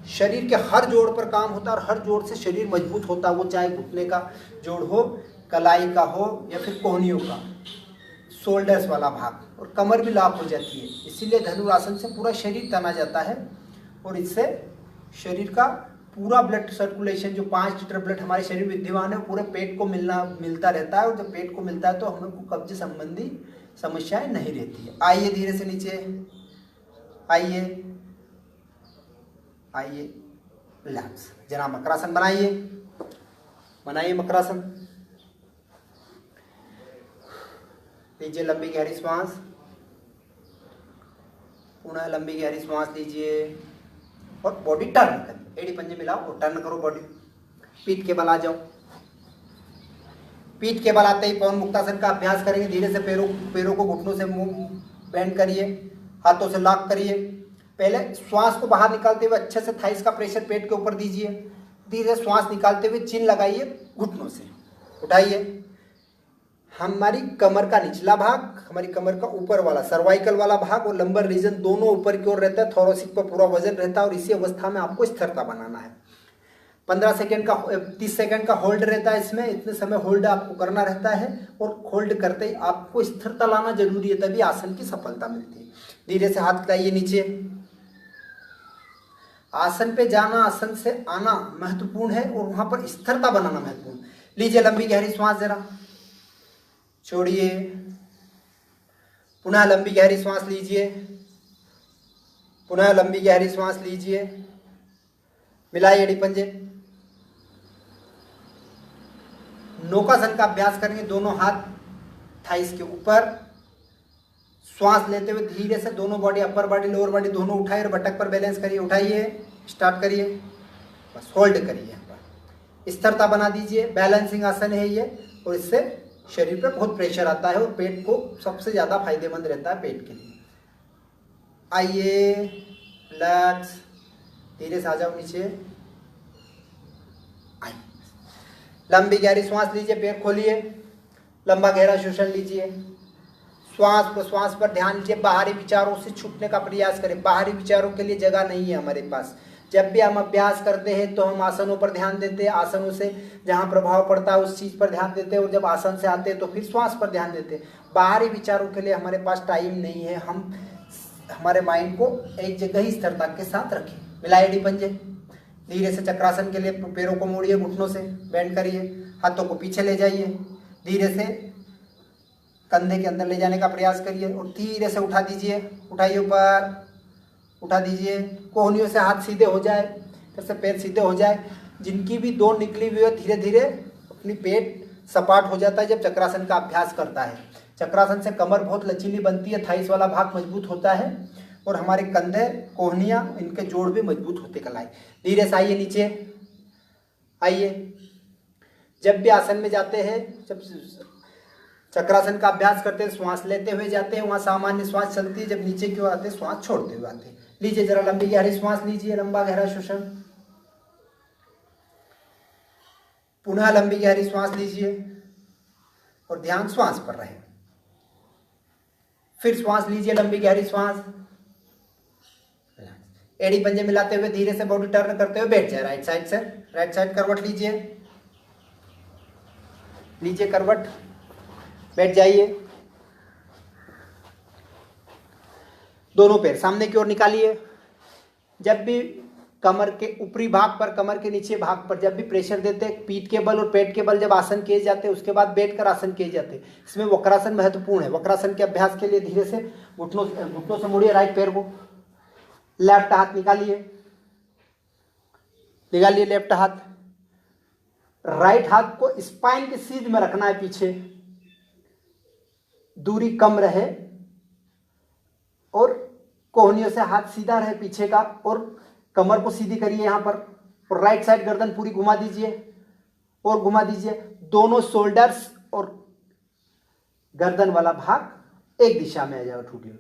शरीर के हर जोड़ पर काम होता है और हर जोड़ से शरीर मजबूत होता है। वो चाहे घुटने का जोड़ हो, कलाई का हो या फिर कोहनियों का, शोल्डर्स वाला भाग, और कमर भी लॉक हो जाती है। इसीलिए धनुरासन से पूरा शरीर तना जाता है और इससे शरीर का पूरा ब्लड सर्कुलेशन, जो 5 लीटर ब्लड हमारे शरीर में विद्यमान है, पूरे पेट को मिलता रहता है। और जब पेट को मिलता है तो हमको कब्ज संबंधी समस्याएं नहीं रहती है। आइए धीरे से नीचे, आइए आइए, रिलैक्स। जरा मकरासन बनाइए, बनाइए मकरासन। लीजिए लंबी गहरी श्वास, पुनः लंबी गहरी श्वास लीजिए और बॉडी टर्न करिए। एड़ी पंजे मिलाओ और टर्न करो बॉडी। पीठ के बल आ जाओ। पीठ के बल आते ही पवन मुक्तासन का अभ्यास करेंगे। धीरे से पैरों को घुटनों से बेंड करिए, हाथों से लॉक करिए। पहले श्वास को बाहर निकालते हुए अच्छे से थाइस का प्रेशर पेट के ऊपर दीजिए। धीरे श्वास निकालते हुए चिन लगाइए घुटनों से, उठाइए। हमारी कमर का निचला भाग, हमारी कमर का ऊपर वाला सर्वाइकल वाला भाग और लंबर रीजन दोनों ऊपर की ओर रहता है। थोरोसिक पर पूरा वजन रहता है और इसी अवस्था में आपको स्थिरता बनाना है। 15 सेकेंड का 30 सेकेंड का होल्ड रहता है इसमें। इतने समय होल्ड आपको करना रहता है और होल्ड करते ही आपको स्थिरता लाना जरूरी है, तभी आसन की सफलता मिलती है। धीरे से हाथ लाइए नीचे। आसन पे जाना, आसन से आना महत्वपूर्ण है और वहां पर स्थिरता बनाना महत्वपूर्ण। लीजिए लंबी गहरी श्वास, जरा छोड़िए, पुनः लंबी गहरी श्वास लीजिए, पुनः लंबी गहरी श्वास लीजिए। मिलाइए एड़ी पंजे। नौकासन का अभ्यास करेंगे। दोनों हाथ थाइस के ऊपर, श्वास लेते हुए धीरे से दोनों body, upper body lower body दोनों उठाइए और बटक पर बैलेंस करिए। उठाइए, स्टार्ट करिए, बस होल्ड करिए, यहाँ पर स्थिरता बना दीजिए। बैलेंसिंग आसन है ये और इससे शरीर पर बहुत प्रेशर आता है और पेट को सबसे ज़्यादा फायदेमंद रहता है पेट के लिए। आइए, रिलैक्स, धीरे से आ जाओ नीचे। आइए, लंबी गहरी श्वास लीजिए, पैर खोलिए, लंबा गहरा श्वसन लीजिए। श्वास प्रश्वास पर ध्यान दीजिए। बाहरी विचारों से छूटने का प्रयास करें। बाहरी विचारों के लिए जगह नहीं है हमारे पास। जब भी हम अभ्यास करते हैं तो हम आसनों पर ध्यान देते हैं, आसनों से जहाँ प्रभाव पड़ता है उस चीज़ पर ध्यान देते हैं और जब आसन से आते हैं तो फिर श्वास पर ध्यान देते हैं। बाहरी विचारों के लिए हमारे पास टाइम नहीं है। हम हमारे माइंड को एक जगह ही स्थिरता के साथ रखें। मिलाइए एड़ी पंजे। धीरे से चक्रासन के लिए पैरों को मोड़िए, घुटनों से बेंड करिए, हाथों को पीछे ले जाइए। धीरे से कंधे के अंदर ले जाने का प्रयास करिए और धीरे से उठा दीजिए, उठाइए ऊपर, उठा दीजिए। कोहनियों से हाथ सीधे हो जाए, फिर से पैर सीधे हो जाए। जिनकी भी दो निकली हुई है धीरे धीरे अपनी पेट सपाट हो जाता है जब चक्रासन का अभ्यास करता है। चक्रासन से कमर बहुत लचीली बनती है, थाइस वाला भाग मजबूत होता है और हमारे कंधे, कोहनियाँ, इनके जोड़ भी मजबूत होते कलाए। धीरे से आइए, नीचे आइए। जब भी आसन में जाते हैं, जब चक्रासन का अभ्यास करते हैं, श्वास लेते हुए जाते हैं, वहाँ सामान्य श्वास चलती है। जब नीचे की ओर आते हैं, श्वास छोड़ते हुए आते हैं। लीजिए जरा लंबी गहरी श्वास लीजिए, लंबा गहरा श्वसन। पुनः लंबी गहरी श्वास लीजिए और ध्यान श्वास पर रहे। फिर श्वास लीजिए, लंबी गहरी श्वास। एड़ी पंजे मिलाते हुए धीरे से बॉडी टर्न करते हुए बैठ जाए राइट साइड से। राइट साइड करवट लीजिए, लीजिए करवट, बैठ जाइए। दोनों पैर सामने की ओर निकालिए। जब भी कमर के ऊपरी भाग पर, कमर के नीचे भाग पर जब भी प्रेशर देते हैं, पीठ के बल और पेट के बल जब आसन किए जाते हैं, उसके बाद बैठकर आसन किए जाते हैं। इसमें वक्रासन महत्वपूर्ण है। वक्रासन के अभ्यास के लिए धीरे से घुटनों से मुड़िए राइट पैर को। लेफ्ट हाथ निकालिए, निकालिए लेफ्ट हाथ। राइट हाथ को स्पाइन के सीध में रखना है, पीछे दूरी कम रहे और कोहनियों से हाथ सीधा रहे पीछे का, और कमर को सीधी करिए यहाँ पर। और राइट साइड गर्दन पूरी घुमा दीजिए और घुमा दीजिए। दोनों शोल्डर्स और गर्दन वाला भाग एक दिशा में आ जाए, ठूठी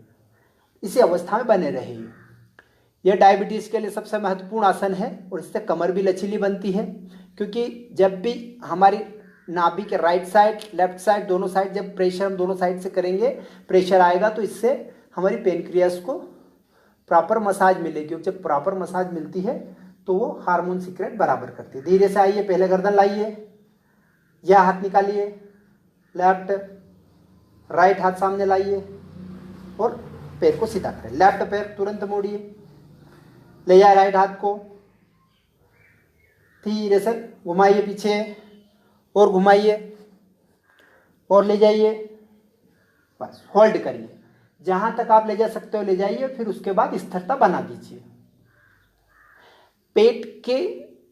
इसी अवस्था में बने रहिए। यह डायबिटीज के लिए सबसे महत्वपूर्ण आसन है और इससे कमर भी लचीली बनती है, क्योंकि जब भी हमारी नाभि के राइट साइड, लेफ्ट साइड, दोनों साइड जब प्रेशर हम दोनों साइड से करेंगे, प्रेशर आएगा तो इससे हमारी पेनक्रियास को प्रॉपर मसाज मिलेगी। और जब प्रॉपर मसाज मिलती है तो वो हार्मोन सीक्रेट बराबर करती है। धीरे से आइए, पहले गर्दन लाइए, यह हाथ निकालिए, लेफ्ट राइट हाथ सामने लाइए और पैर को सीधा करें। लेफ्ट पैर तुरंत मोड़िए, ले जाए राइट हाथ को, धीरे से घुमाइए पीछे और घुमाइए और ले जाइए, बस होल्ड करिए। जहां तक आप ले जा सकते हो ले जाइए, फिर उसके बाद स्थिरता बना दीजिए। पेट के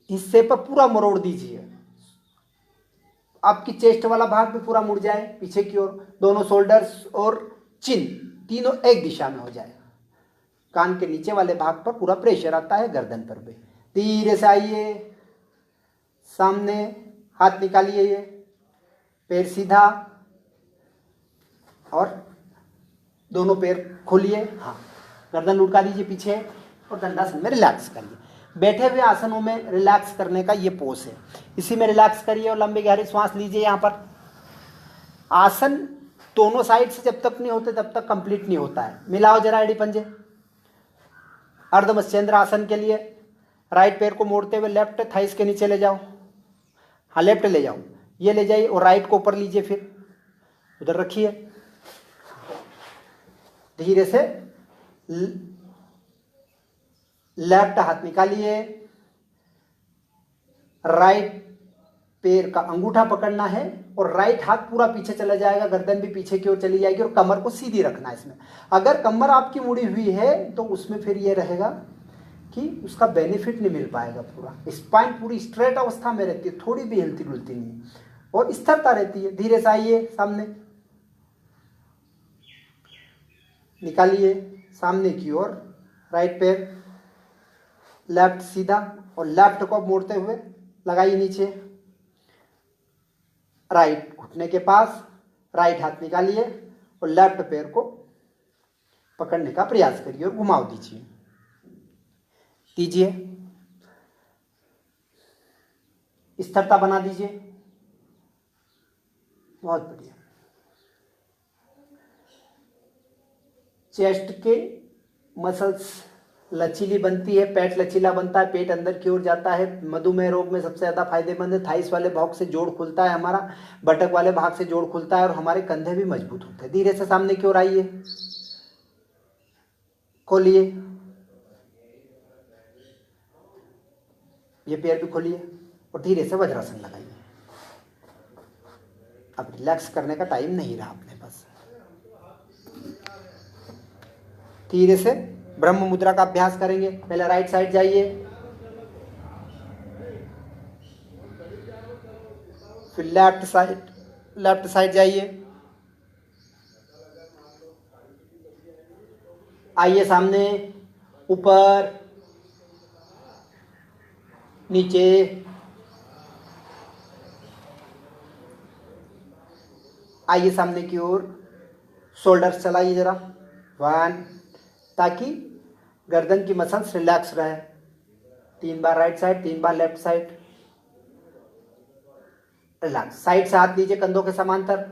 हिस्से पर पूरा मरोड़ दीजिए, आपकी चेस्ट वाला भाग भी पूरा मुड़ जाए पीछे की ओर। दोनों शोल्डर्स और चिन तीनों एक दिशा में हो जाए। कान के नीचे वाले भाग पर पूरा प्रेशर आता है, गर्दन पर भी। धीरे से आइए, सामने हाथ निकालिए, ये पैर सीधा और दोनों पैर खोलिए। हाँ, गर्दन लुढ़का दीजिए पीछे और दंडासन में रिलैक्स करिए। बैठे हुए आसनों में रिलैक्स करने का ये पोज है, इसी में रिलैक्स करिए और लंबी गहरी सांस लीजिए। यहाँ पर आसन दोनों साइड से जब तक नहीं होते तब तक कंप्लीट नहीं होता है। मिलाओ जरा एड़ी पंजे। अर्धमत्स्येंद्र आसन के लिए राइट पैर को मोड़ते हुए लेफ्ट थाइस के नीचे ले जाओ। हाँ, लेफ्ट ले जाओ, ये ले जाइए और राइट को ऊपर लीजिए, फिर उधर रखिए। धीरे से लेफ्ट हाथ निकालिए, राइट पैर का अंगूठा पकड़ना है और राइट हाथ पूरा पीछे चला जाएगा, गर्दन भी पीछे की ओर चली जाएगी और कमर को सीधी रखना है। इसमें अगर कमर आपकी मुड़ी हुई है तो उसमें फिर ये रहेगा कि उसका बेनिफिट नहीं मिल पाएगा। पूरा स्पाइन पूरी स्ट्रेट अवस्था में रहती है, थोड़ी भी हिलती डुलती नहीं है और स्थिरता रहती है। धीरे से आइए, सामने निकालिए सामने की ओर, राइट पैर लेफ्ट सीधा और लेफ्ट को मोड़ते हुए लगाइए नीचे, राइट घुटने के पास, राइट हाथ निकालिए और लेफ्ट पैर को पकड़ने का प्रयास करिए और घुमाव दीजिए। स्थिरता बना दीजिए। बहुत बढ़िया। चेस्ट के मसल्स लचीली बनती है, पेट लचीला बनता है, पेट अंदर की ओर जाता है। मधुमेह रोग में सबसे ज़्यादा फायदेमंद है। थाइस वाले भाग से जोड़ खुलता है हमारा, बटक वाले भाग से जोड़ खुलता है और हमारे कंधे भी मजबूत होते हैं। धीरे से सामने की ओर आइए, खोलिए, ये पैर भी खोलिए और धीरे से वज्रासन लगाइए। अब रिलैक्स करने का टाइम नहीं रहा अपने पास। धीरे से ब्रह्म मुद्रा का अभ्यास करेंगे। पहले राइट साइड जाइए, फिर लेफ्ट साइड जाइए, आइए सामने, ऊपर, नीचे, आइए सामने की ओर, शोल्डर्स चलाइए जरा, 1, ताकि गर्दन की मसल्स रिलैक्स रहे। 3 बार राइट साइड, 3 बार लेफ्ट साइड, रिलैक्स। साइड से हाथ लीजिए कंधों के समांतर,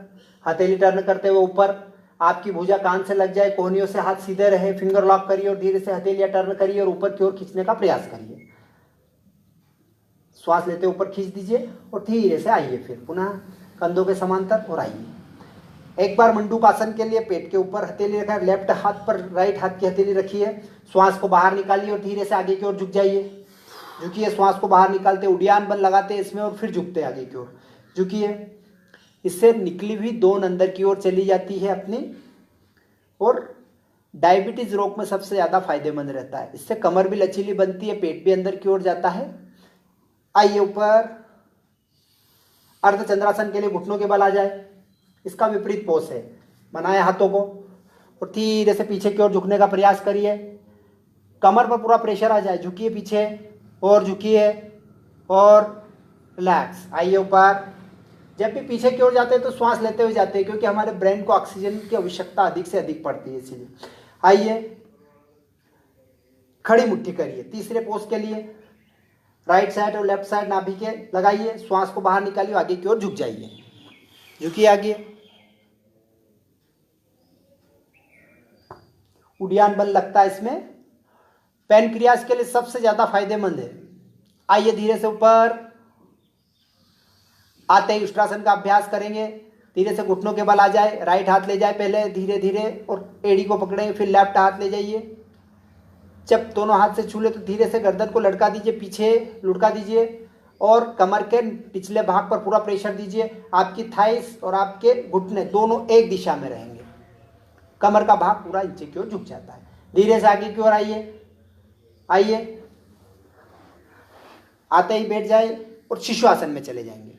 हथेली टर्न करते हुए ऊपर, आपकी भुजा कान से लग जाए, कोहनियों से हाथ सीधे रहे, फिंगर लॉक करिए और धीरे से हथेलियां टर्न करिए और ऊपर की ओर खींचने का प्रयास करिए। श्वास लेते ऊपर खींच दीजिए और धीरे से आइए, फिर पुनः कंधों के समांतर और आइए। एक बार मंडूक आसन के लिए पेट के ऊपर हथेली रखा, लेफ्ट हाथ पर राइट हाथ की हथेली रखिए, श्वास को बाहर निकालिए और धीरे से आगे की ओर झुक जाइए। झुकिए, श्वास को बाहर निकालते उड़ियान बल लगाते इसमें और फिर झुकते आगे की ओर, झुकिए। इससे निकली हुई दोन अंदर की ओर चली जाती है अपनी, और डायबिटीज रोग में सबसे ज़्यादा फायदेमंद रहता है। इससे कमर भी लचीली बनती है, पेट भी अंदर की ओर जाता है। आइए ऊपर, अर्धचंद्रासन के लिए घुटनों के बल आ जाए, इसका विपरीत पोज है। बनाए हाथों को और धीरे से पीछे की ओर झुकने का प्रयास करिए, कमर पर पूरा प्रेशर आ जाए। झुकिए पीछे और झुकिए और रिलैक्स। आइए ऊपर। जब भी पीछे की ओर जाते हैं तो श्वास लेते हुए जाते हैं, क्योंकि हमारे ब्रेन को ऑक्सीजन की आवश्यकता अधिक से अधिक पड़ती है, इसीलिए। आइए, खड़ी मुट्ठी करिए तीसरे पोज के लिए। राइट साइड और लेफ्ट साइड नाभि के लगाइए, श्वास को बाहर निकालिए, आगे की ओर झुक जाइए, झुकिए आगे। उड़ियान बल लगता है इसमें, पैनक्रियास के लिए सबसे ज्यादा फायदेमंद है। आइए धीरे से ऊपर, आते ही उष्ट्रासन का अभ्यास करेंगे। धीरे से घुटनों के बल आ जाए, राइट हाथ ले जाए पहले धीरे धीरे और एड़ी को पकड़ेंगे, फिर लेफ्ट हाथ ले जाइए। जब दोनों हाथ से छू ले तो धीरे से गर्दन को लटका दीजिए, पीछे लुढ़का दीजिए और कमर के पिछले भाग पर पूरा प्रेशर दीजिए। आपकी थाइस और आपके घुटने दोनों एक दिशा में रहेंगे, कमर का भाग पूरा नीचे की ओर झुक जाता है। धीरे से आगे की ओर आइए, आइए, आते ही बैठ जाए और शिशु आसन में चले जाएंगे।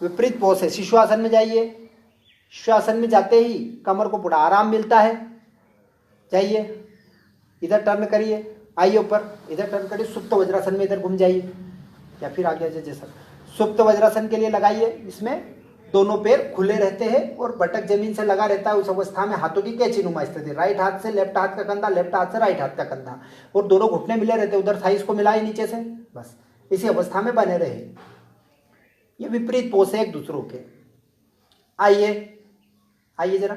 विपरीत पोज है, शिशु आसन में जाइए। शिशु आसन में जाते ही कमर को पूरा आराम मिलता है। जाइए, इधर टर्न करिए, आइए ऊपर, इधर टर्न करिए, सुप्त वज्रासन में इधर घूम जाइए या फिर आगे जैसा। सुप्त वज्रासन के लिए लगाइए, इसमें दोनों पैर खुले रहते हैं और बटक जमीन से लगा रहता है। उस अवस्था में हाथों की कैंची नुमा स्थिति, राइट हाथ से लेफ्ट हाथ का कंधा, लेफ्ट हाथ से राइट हाथ का कंधा, और दोनों घुटने मिले रहते हैं। उधर थाइस को मिलाए नीचे से, बस इसी अवस्था में बने रहे। ये विपरीत पोज है एक दूसरों के। आइए, आइए जरा,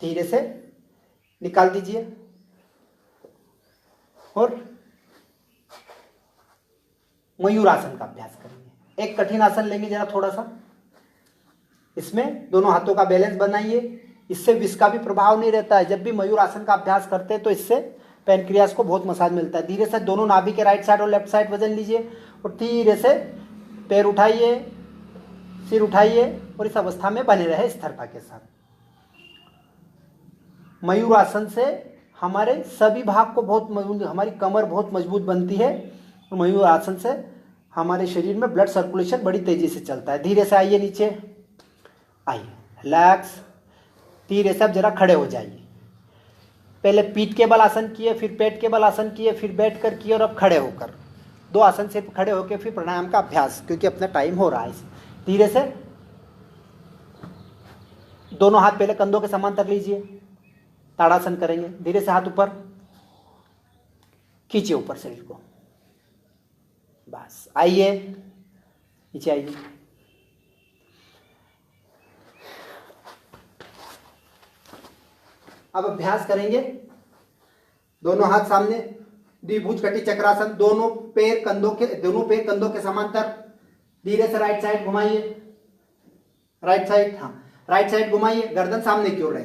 धीरे से निकाल दीजिए और मयूर आसन का अभ्यास करेंगे। एक कठिन आसन लेंगे जरा थोड़ा सा, इसमें दोनों हाथों का बैलेंस बनाइए। इससे विष का भी प्रभाव नहीं रहता है। जब भी मयूर आसन का अभ्यास करते हैं तो इससे पैनक्रियास को बहुत मसाज मिलता है। धीरे से दोनों नाभि के राइट साइड और लेफ्ट साइड वजन लीजिए और धीरे से पैर उठाइए, सिर उठाइए और इस अवस्था में बने रहे स्थिरता के साथ। मयूर आसन से हमारे सभी भाग को बहुत मजबूत, हमारी कमर बहुत मजबूत बनती है। मयूर आसन से हमारे शरीर में ब्लड सर्कुलेशन बड़ी तेजी से चलता है। धीरे से आइए नीचे, आइए, रिलैक्स। धीरे से अब जरा खड़े हो जाइए। पहले पीठ के बल आसन किए, फिर पेट के बल आसन किए, फिर बैठ कर किए और अब खड़े होकर। 2 आसन सिर्फ खड़े होकर, फिर प्राणायाम का अभ्यास, क्योंकि अपना टाइम हो रहा है। धीरे से दोनों हाथ पहले कंधों के समांतर लीजिए, ताड़ासन करेंगे। धीरे से हाथ ऊपर खींचिए, ऊपर शरीर को, बस। आइए नीचे, आइए, अब अभ्यास करेंगे। दोनों हाथ सामने, द्विभुज कटी चक्रासन, दोनों पैर कंधों के समांतर। धीरे से राइट साइड घुमाइए, राइट साइड, हाँ राइट साइड घुमाइए, गर्दन सामने की ओर रहे।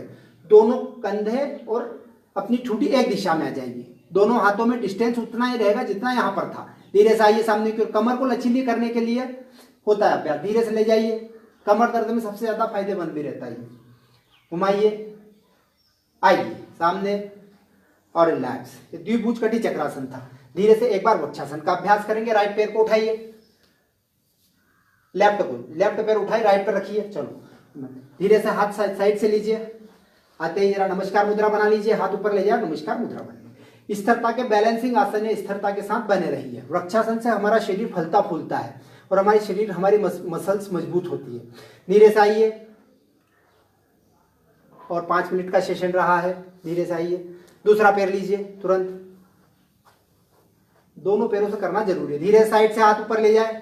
दोनों कंधे और अपनी ठूठी एक दिशा में आ जाएंगी। दोनों हाथों में डिस्टेंस उतना ही रहेगा जितना यहां पर था। धीरे से आइए सामने की ओर, कमर को लचीली करने के लिए होता है अभ्यास। धीरे से ले जाइए, कमर दर्द में सबसे ज्यादा फायदेमंद भी रहता है। घुमाइए, आइए सामने और रिलैक्स। ये द्विभुज कटी चक्रासन था। धीरे से एक बार वृक्षासन का अभ्यास करेंगे। राइट पैर को उठाइए, लेफ्ट पैर उठाइए, राइट पैर रखिए। चलो धीरे से हाथ साइड से लीजिए, आते ही जरा नमस्कार मुद्रा बना लीजिए, हाथ ऊपर ले जाए, नमस्कार मुद्रा बनिए। स्थिरता के बैलेंसिंग आसन है, स्थिरता के साथ बने रहिए। वृक्षासन से हमारा शरीर फलता फूलता है और हमारी मसल्स मजबूत होती है। धीरे से आइए और 5 मिनट का सेशन रहा है। धीरे से आइए, दूसरा पैर लीजिए तुरंत। दोनों पैरों से करना जरूरी है। धीरे साइड से हाथ ऊपर ले जाए,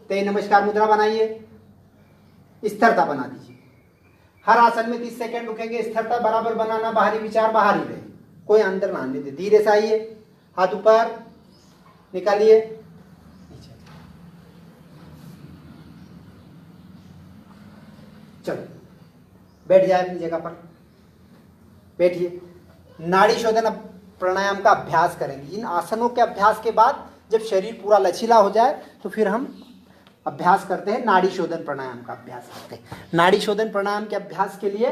ते नमस्कार मुद्रा बनाइए, स्थिरता बना दीजिए। हर आसन में 30 सेकंड रुकेंगे। स्थिरता बराबर बनाना, बाहरी विचार बाहर ही रहे, कोई अंदर ना आने दे। धीरे से आइए, हाथ ऊपर निकालिए, चलो बैठ जाए अपनी जगह पर, बैठिए। नाड़ी शोधन प्राणायाम का अभ्यास करेंगे। इन आसनों के अभ्यास के बाद जब शरीर पूरा लचीला हो जाए तो फिर हम अभ्यास करते हैं, नाड़ी शोधन प्राणायाम का अभ्यास करते हैं। नाड़ी शोधन प्राणायाम के अभ्यास के लिए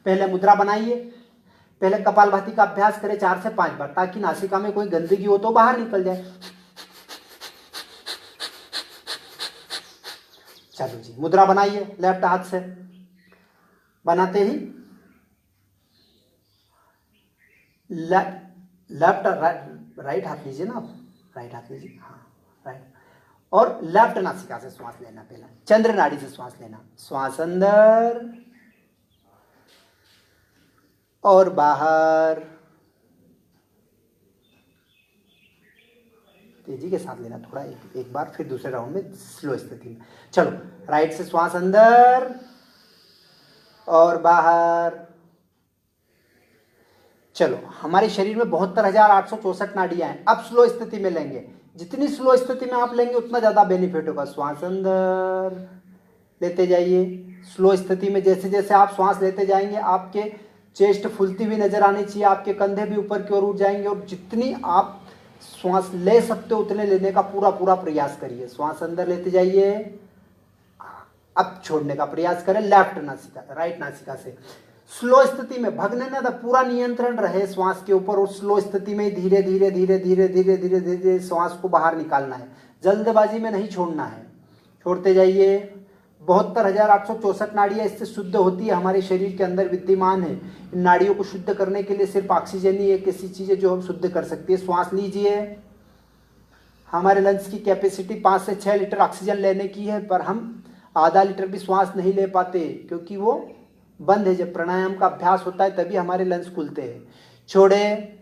पहले मुद्रा बनाइए। पहले कपालभाति का अभ्यास करें 4 से 5 बार, ताकि नासिका में कोई गंदगी हो तो बाहर निकल जाए। चलो जी, मुद्रा बनाइए लेफ्ट हाथ से। बनाते ही लेफ्ट राइट हाथ लीजिए ना आप, राइट हाथ लीजिए, हाँ राइट। और लेफ्ट नासिका से श्वास लेना, पहला चंद्र नाड़ी से श्वास लेना। श्वास अंदर और बाहर, तेजी के साथ लेना थोड़ा, एक बार, फिर दूसरे राउंड में स्लो स्थिति में। चलो राइट से श्वास अंदर और बाहर। चलो, हमारे शरीर में 72,864 नाड़ियां हैं। अब स्लो स्थिति में लेंगे। जितनी स्लो स्थिति में आप लेंगे उतना ज्यादा बेनिफिट होगा। श्वास अंदर लेते जाइए। स्लो स्थिति में जैसे जैसे आप श्वास लेते जाएंगे आपके चेस्ट फूलती हुई नजर आनी चाहिए, आपके कंधे भी ऊपर की ओर उठ जाएंगे। और जितनी आप श्वास ले सकते हो उतने लेने का पूरा प्रयास करिए। श्वास अंदर लेते जाइए, अब छोड़ने का प्रयास करें लेफ्ट नासिका, राइट नासिका से। स्लो स्थिति में भगने ना, पूरा नियंत्रण रहे श्वास के ऊपर। और स्लो स्थिति में धीरे धीरे धीरे धीरे धीरे धीरे धीरे श्वास को बाहर निकालना है, जल्दबाजी में नहीं छोड़ना है। छोड़ते जाइए। 72,864 नाड़ियां इससे शुद्ध होती है, हमारे शरीर के अंदर विद्यमान है। इन नाड़ियों को शुद्ध करने के लिए सिर्फ ऑक्सीजन ही एक ऐसी चीज है जो हम शुद्ध कर सकती है। श्वास लीजिए। हमारे लंग्स की कैपेसिटी 5 से 6 लीटर ऑक्सीजन लेने की है, पर हम आधा लीटर भी श्वास नहीं ले पाते क्योंकि वो बंद है। जब प्राणायाम का अभ्यास होता है तभी हमारे लंग्स खुलते हैं। छोड़े।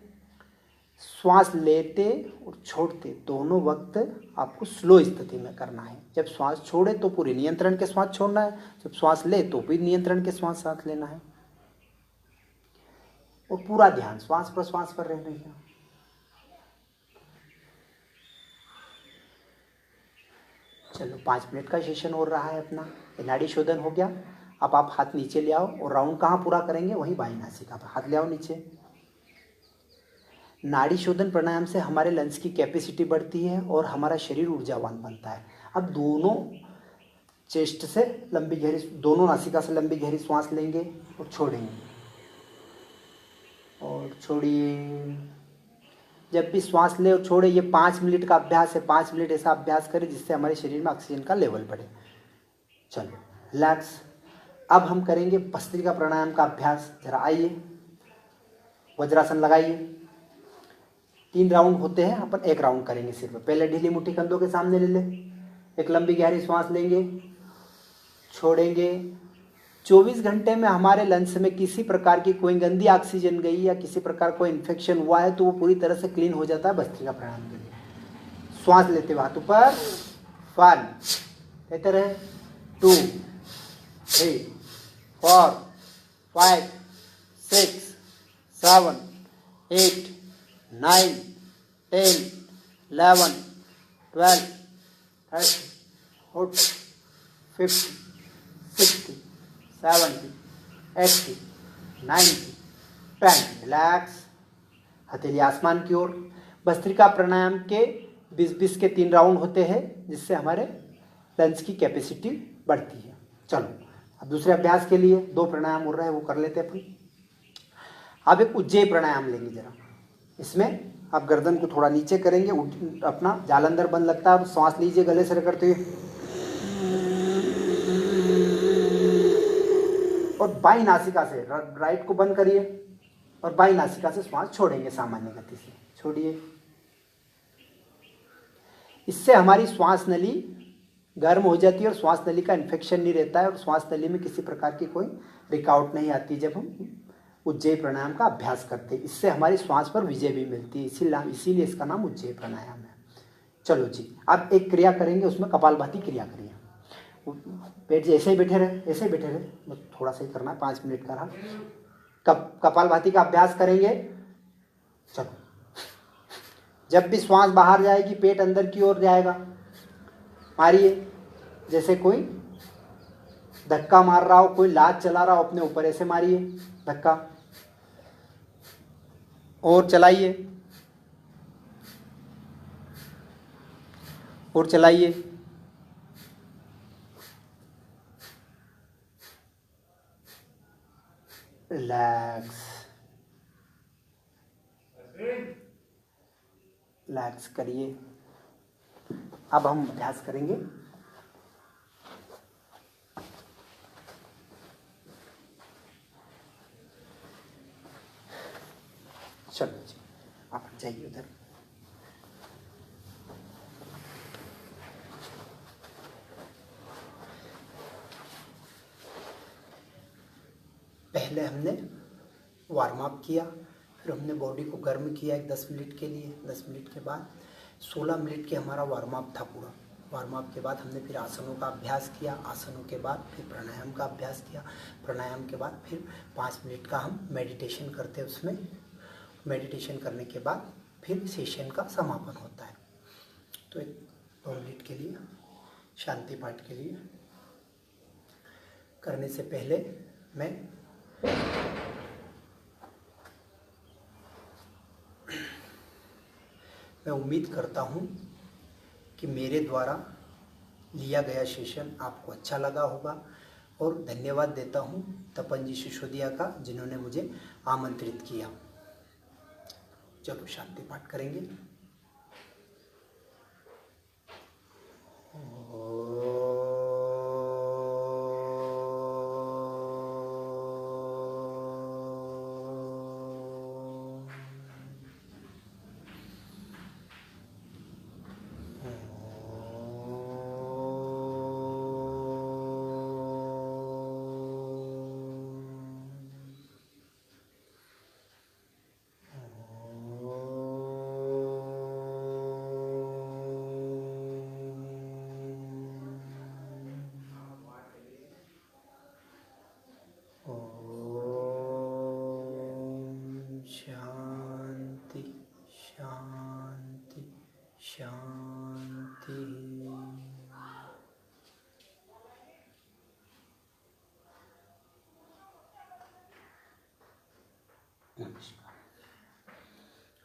श्वास लेते और छोड़ते दोनों वक्त आपको स्लो स्थिति में करना है। जब श्वास छोड़े तो पूरे नियंत्रण के श्वास छोड़ना है, जब श्वास ले तो भी नियंत्रण के श्वास साथ लेना है। और पूरा ध्यान श्वास प्रश्वास पर रहना है। चलो 5 मिनट का सेशन और रहा है अपना। नाड़ी शोधन हो गया। अब आप हाथ नीचे ले आओ और राउंड कहाँ पूरा करेंगे, वहीं बाईं नासिका पर हाथ ले आओ नीचे। नाड़ी शोधन प्राणायाम से हमारे लंग्स की कैपेसिटी बढ़ती है और हमारा शरीर ऊर्जावान बनता है। अब दोनों चेस्ट से लंबी गहरी, दोनों नासिका से लंबी गहरी श्वास लेंगे और छोड़ेंगे और छोड़िए। जब भी श्वास ले और छोड़े, ये 5 मिनट का अभ्यास है। 5 मिनट ऐसा अभ्यास करें जिससे हमारे शरीर में ऑक्सीजन का लेवल बढ़े। चलो रिलैक्स। अब हम करेंगे भस्त्रिका प्राणायाम का अभ्यास। जरा आइए, वज्रासन लगाइए। 3 राउंड होते हैं, अपन 1 राउंड करेंगे सिर्फ। पहले ढीली मुट्ठी कंधों के सामने ले ले, एक लंबी गहरी श्वास लेंगे, छोड़ेंगे। 24 घंटे में हमारे लंग्स में किसी प्रकार की कोई गंदी ऑक्सीजन गई या किसी प्रकार कोई इन्फेक्शन हुआ है तो वो पूरी तरह से क्लीन हो जाता है भस्त्रिका प्राणायाम के लिए। श्वास लेते हुए हाथ ऊपर। 1 लेते रहे, 2 3 4 5 6 7 8 9 10 11 12 13 14 15 16 70 80 90 10। रिलैक्स। हथेली आसमान की ओर। भस्त्रिका प्राणायाम के 20-20 के 3 राउंड होते हैं जिससे हमारे लंग्स की कैपेसिटी बढ़ती है। चलो अब दूसरे अभ्यास के लिए 2 प्राणायाम हो रहे हैं, वो कर लेते हैं अपन। अब एक उज्जयी प्राणायाम लेंगे जरा। इसमें आप गर्दन को थोड़ा नीचे करेंगे, अपना जालंधर बंद लगता है, अब सांस लीजिए गले से करते हुए, और बाई नासिका से राइट को बंद करिए और बाई नासिका से श्वास छोड़ेंगे सामान्य गति से, छोड़िए। इससे हमारी श्वास नली गर्म हो जाती है और श्वास नली का इन्फेक्शन नहीं रहता है और श्वास नली में किसी प्रकार की कोई रुकावट नहीं आती जब हम उज्जयी प्राणायाम का अभ्यास करते हैं। इससे हमारी श्वास पर विजय भी मिलती है, इसीलिए इसका नाम उज्जयी प्राणायाम है। चलो जी, अब एक क्रिया करेंगे, उसमें कपालभाति क्रिया करिए। पेट ऐसे ही बैठे रहे, ऐसे ही बैठे रहे, बस थोड़ा सा ही करना है, 5 मिनट का रहा। कपालभाति का अभ्यास करेंगे। चलो, जब भी श्वास बाहर जाएगी पेट अंदर की ओर जाएगा, मारिए। जैसे कोई धक्का मार रहा हो, कोई लात चला रहा हो, अपने ऊपर ऐसे मारिए धक्का, और चलाइए, और चलाइए। रिलैक्स, रिलैक्स करिए। अब हम अभ्यास करेंगे। चलो जी, आप जाइए उधर। पहले हमने वार्म अप किया, फिर हमने बॉडी को गर्म किया एक 10 मिनट के लिए। 10 मिनट के बाद 16 मिनट के हमारा वार्म अप था पूरा। वार्म अप के बाद हमने फिर आसनों का अभ्यास किया, आसनों के बाद फिर प्राणायाम का अभ्यास किया, प्राणायाम के बाद फिर 5 मिनट का हम मेडिटेशन करते हैं। उसमें मेडिटेशन करने के बाद फिर सेशन का समापन होता है। तो 2 मिनट के लिए शांति पाठ के लिए करने से पहले मैं उम्मीद करता हूँ कि मेरे द्वारा लिया गया सेशन आपको अच्छा लगा होगा, और धन्यवाद देता हूँ तपन जी सिसोदिया का, जिन्होंने मुझे आमंत्रित किया। चलो शांति पाठ करेंगे। शांति शांति शांति। नमस्कार।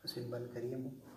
उसे बंद करिए मुँह।